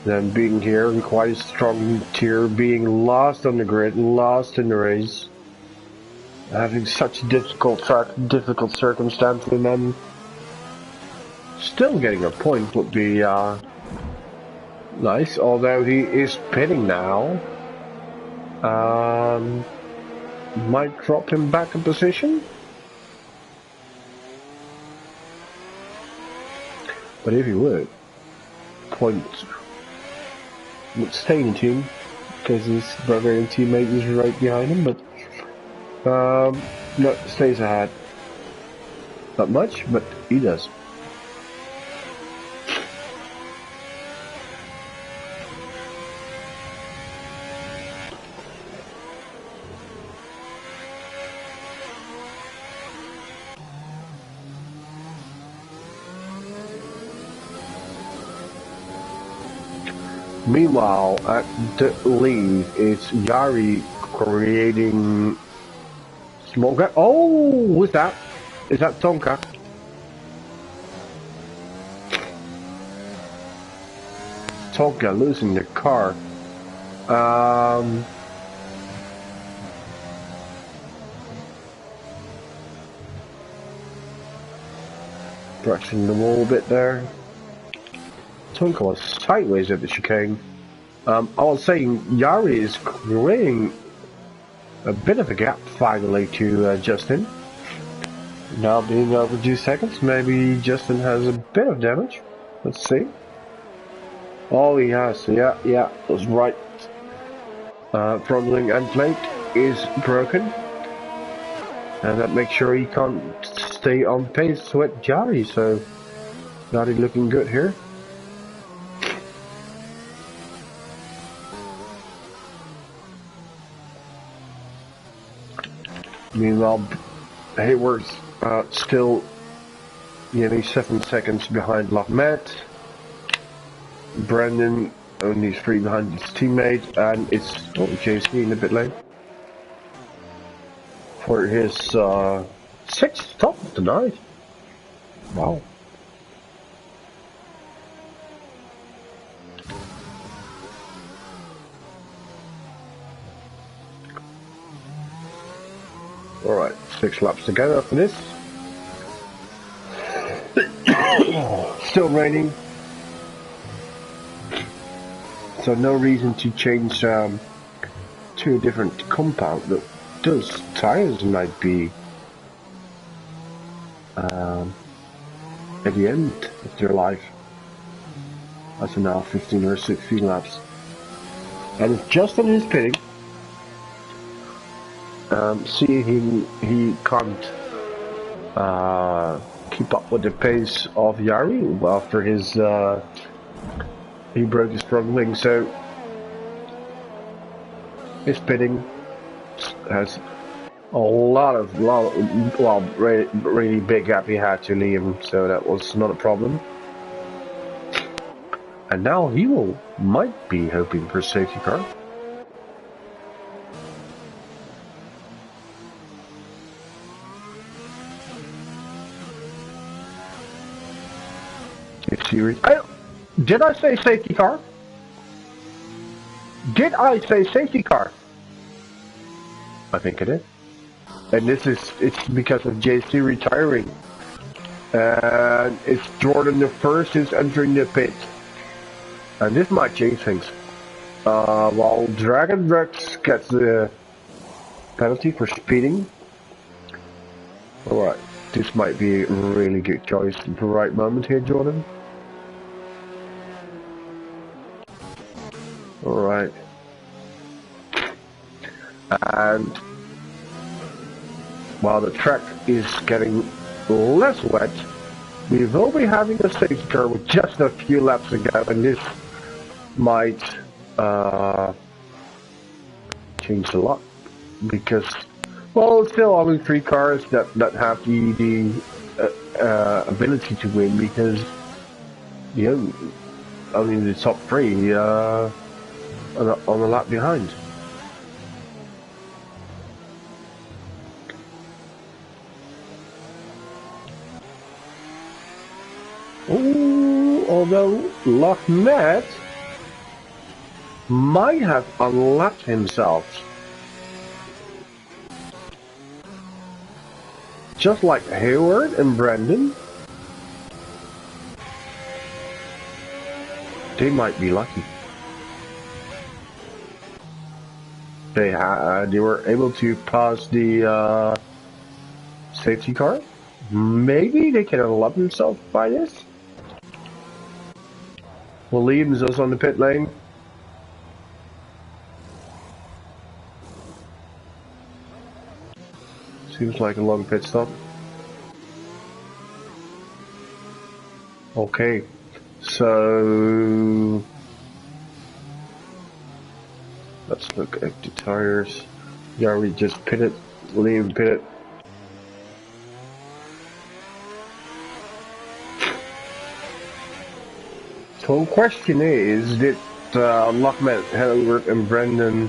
Then being here in quite a strong tier, being lost on the grid, lost in the race, having such a difficult track, difficult circumstances, and then still getting a point would be nice. Although he is pitting now, might drop him back a position. But if he would, point would stay in the team, because his brother and teammate is right behind him, but no, stays ahead. Not much, but he does. Meanwhile, at the lead, it's Yari creating small gap. Oh, who's that? Is that Tonka? Tonka losing the car. Brushing the wall a bit there. Tonka was sideways at the chicane. I was saying Yari is creating a bit of a gap finally to Justin. Now being over 2 seconds, maybe Justin has a bit of damage. Let's see. Oh, he has. Yeah, that's right. Front wing end plate is broken, and that makes sure he can't stay on pace with Yari. So Yari looking good here. Meanwhile, Hayward's still nearly 7 seconds behind Lahmed. Brandon only 3 behind his teammate, and it's JC in the pit lane for his 6th stop of the night. Wow. Alright, 6 laps to go after this. Still raining. So no reason to change to a different compound. Those tires might be at the end of their life. After now 15 or 16 laps. And if Justin is pitting, seeing he can't keep up with the pace of Yari after his he broke his front wing, so his pitting has a really big gap he had to Liam, so that was not a problem. And now he might be hoping for a safety car. Did I say safety car? Did I say safety car? I think it is. And it's because of JC retiring. And it's Jordan the first who's entering the pit. And this might change things. While Dragon Rex gets the penalty for speeding. Alright, this might be a really good choice at the right moment here, Jordan. Alright. And while the track is getting less wet, we will be having a safety car with just a few laps to go, and this might change a lot because, well, it's still only 3 cars that have the ability to win because, you know, only the top 3 on a lap behind. Ooh, although Lahmed might have unlapped himself. Just like Hayward and Brendan. They might be lucky. They were able to pass the safety car. Maybe they can unlock themselves by this. Williams is on the pit lane. Seems like a long pit stop. Okay, so let's look at the tires. Yeah, we just pitted. Liam pitted. So the question is, did Lahmed, Hayward and Brendan,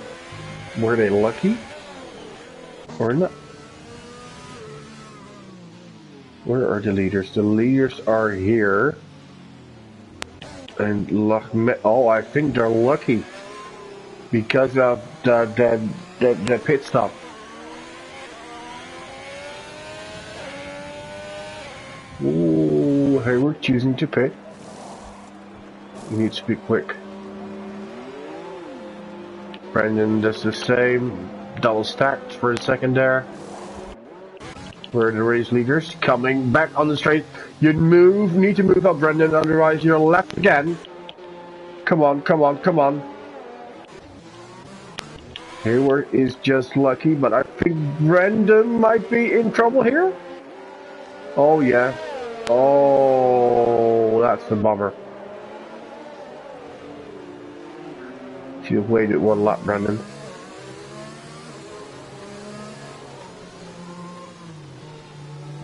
were they lucky or not? Where are the leaders? The leaders are here. And Lahmed, oh, I think they're lucky because of the pit stop. Ooh, Hayward choosing to pit. He needs to be quick. Brendan does the same. Double stacked for a second there. Where are the race leaders? Coming back on the straight. You need to move up, Brendan, otherwise you're left again. Come on, come on, come on. Hayward is just lucky, but I think Brendan might be in trouble here. Oh yeah. Oh, that's the bummer. Should have waited one lap, Brendan.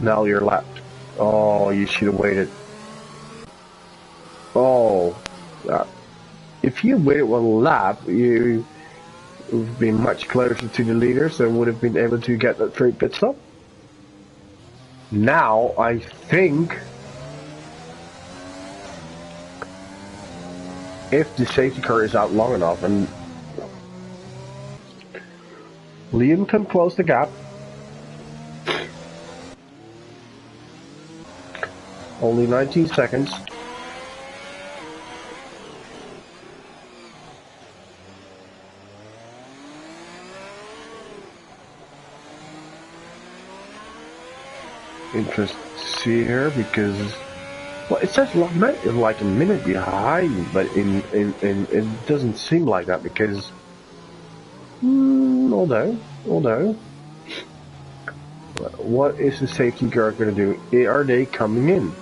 Now you're lapped. Oh, you should have waited. Oh, if you waited one lap, you would have been much closer to the leaders and would have been able to get that straight pit stop. Now, I think if the safety car is out long enough and Liam can close the gap. Only 19 seconds. Interesting to see here because, well, it says Lahmed is like a minute behind, but it doesn't seem like that because although what is the safety car going to do? Are they coming in?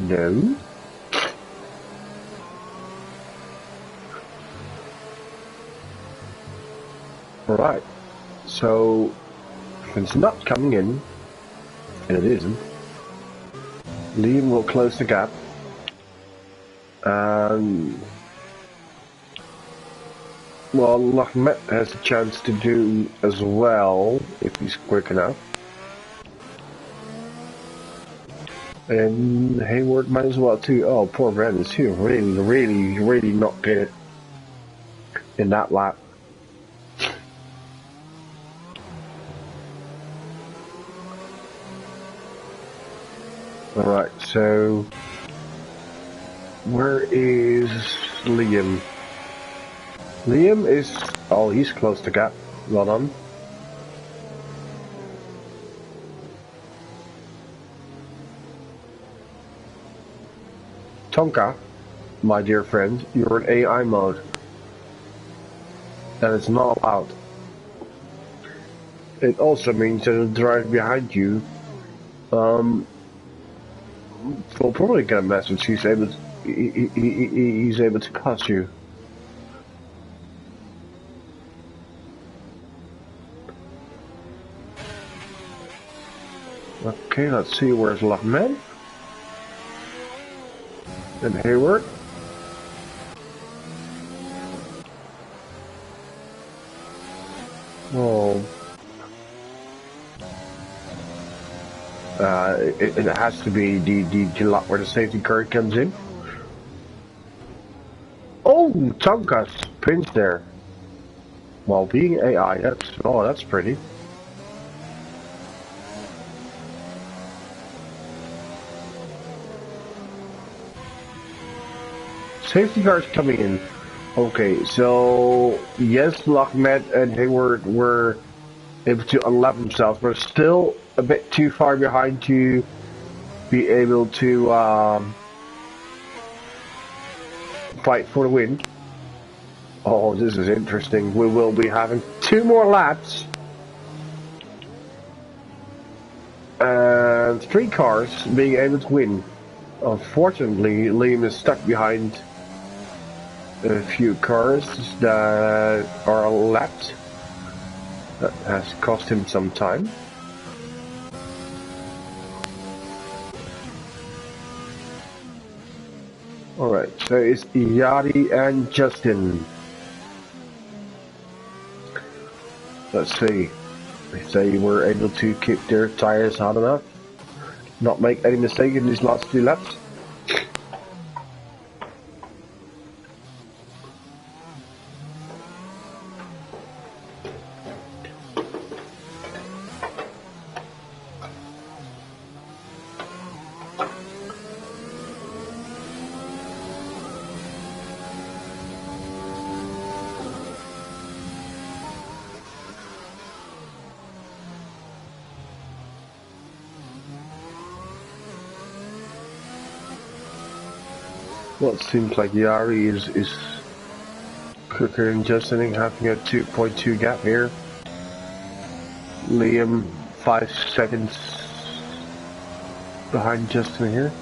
No. Alright, so if it's not coming in, and it isn't, Liam will close the gap, and well, Lahmed has a chance to do as well if he's quick enough. And Hayward might as well too. Oh, poor Brandon's here. Really not good in that lap. Alright, so where is Liam? Liam is, oh, he's close to gap. Well done. Tonka, my dear friend, you're in AI mode. And it's not allowed. It also means that the driver behind you will probably get a message. He's able to pass you. Okay, let's see, where's Lockman? And Hayward. Oh. It has to be the lot where the safety car comes in. Oh, Tonka's pinched there. While being AI, that's pretty. Safety cars coming in. Okay, so yes, Lockmet and Hayward were able to unlap themselves, but still a bit too far behind to be able to fight for the win. Oh, this is interesting. We will be having 2 more laps and 3 cars being able to win. Unfortunately, Liam is stuck behind a few cars that are lapped. That has cost him some time. Alright, so it's Yadi and Justin. Let's see if they were able to keep their tires hot enough, not make any mistake in these last 2 laps. Well, it seems like Yari is quicker than Justin, having a 2.2 gap here. Liam 5 seconds behind Justin here.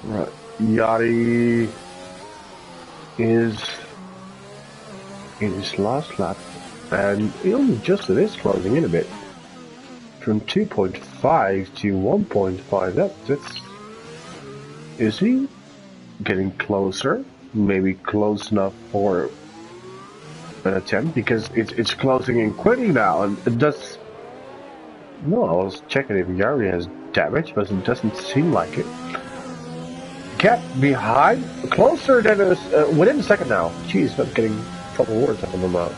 Right, Yari is in his last lap, and Justin is closing in a bit. From 2.5 to 1.5, that's... Is he getting closer? Maybe close enough for an attempt, because it's closing in quickly now, and it does... No, I was checking if Yari has damage, but it doesn't seem like it. Gap behind, closer than within a second now. Jeez, I'm getting proper words out of my mouth.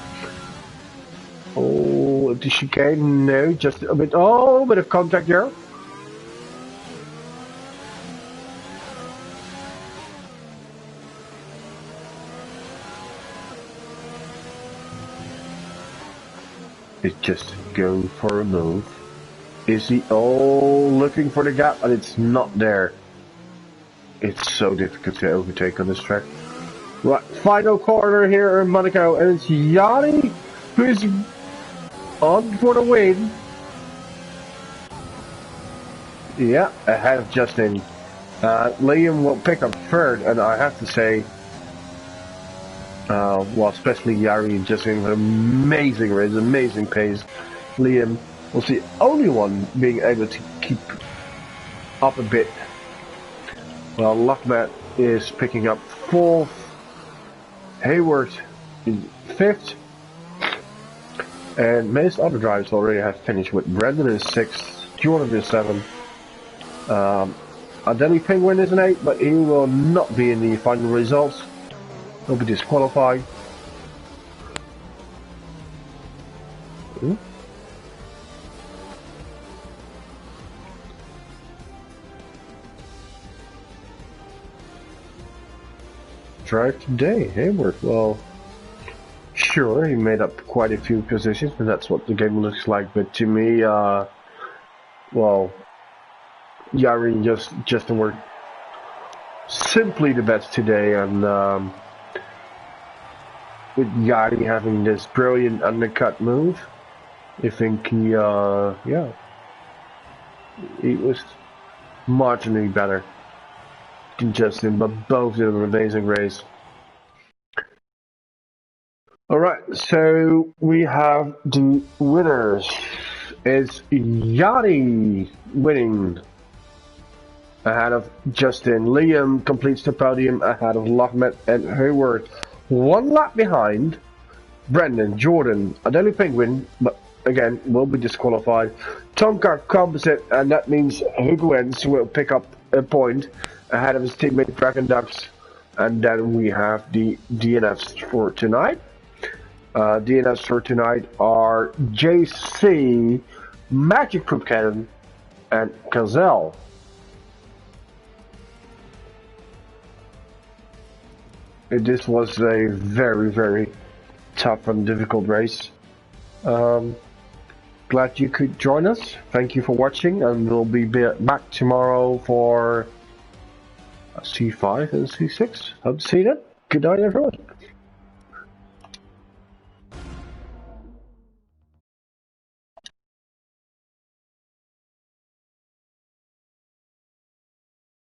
Oh, the chicane, no, just a bit. Oh, a bit of contact there. It's just going for a move. Is he looking for the gap, and it's not there. It's so difficult to overtake on this track. Right, final corner here in Monaco, and it's Yanni who's on for the win. Yeah, ahead of Justin. Liam will pick up third, and I have to say, Well, especially Yari just in an amazing race, amazing pace. Liam was the only one being able to keep up a bit. Well, Luckmat is picking up 4th, Hayward is 5th, and most other drivers already have finished with Brandon is 6th, Jordan is 7th. Adeli Penguin is an 8, but he will not be in the final results. He'll be disqualified. Drive today, Hayward. Well, sure, he made up quite a few positions, but that's what the game looks like. But to me, well, Yari just were simply the best today, and with Yari having this brilliant undercut move, I think he, yeah, he was marginally better than Justin, but both did an amazing race. Alright, so we have the winners. It's Yari winning ahead of Justin. Liam completes the podium ahead of Lahmet and Hayward. 1 lap behind Brendan, Jordan, Adeli Penguin, but again will be disqualified. Tonka Composite, and that means Huguens will pick up a point ahead of his teammate Dragon Ducks. And then we have the DNFs for tonight. DNFs for tonight are JC, Magic Proof Cannon, and Kazel. This was a very, very tough and difficult race. Glad you could join us. Thank you for watching, and we'll be back tomorrow for C5 and C6. Hope to see you then. Good night, everyone.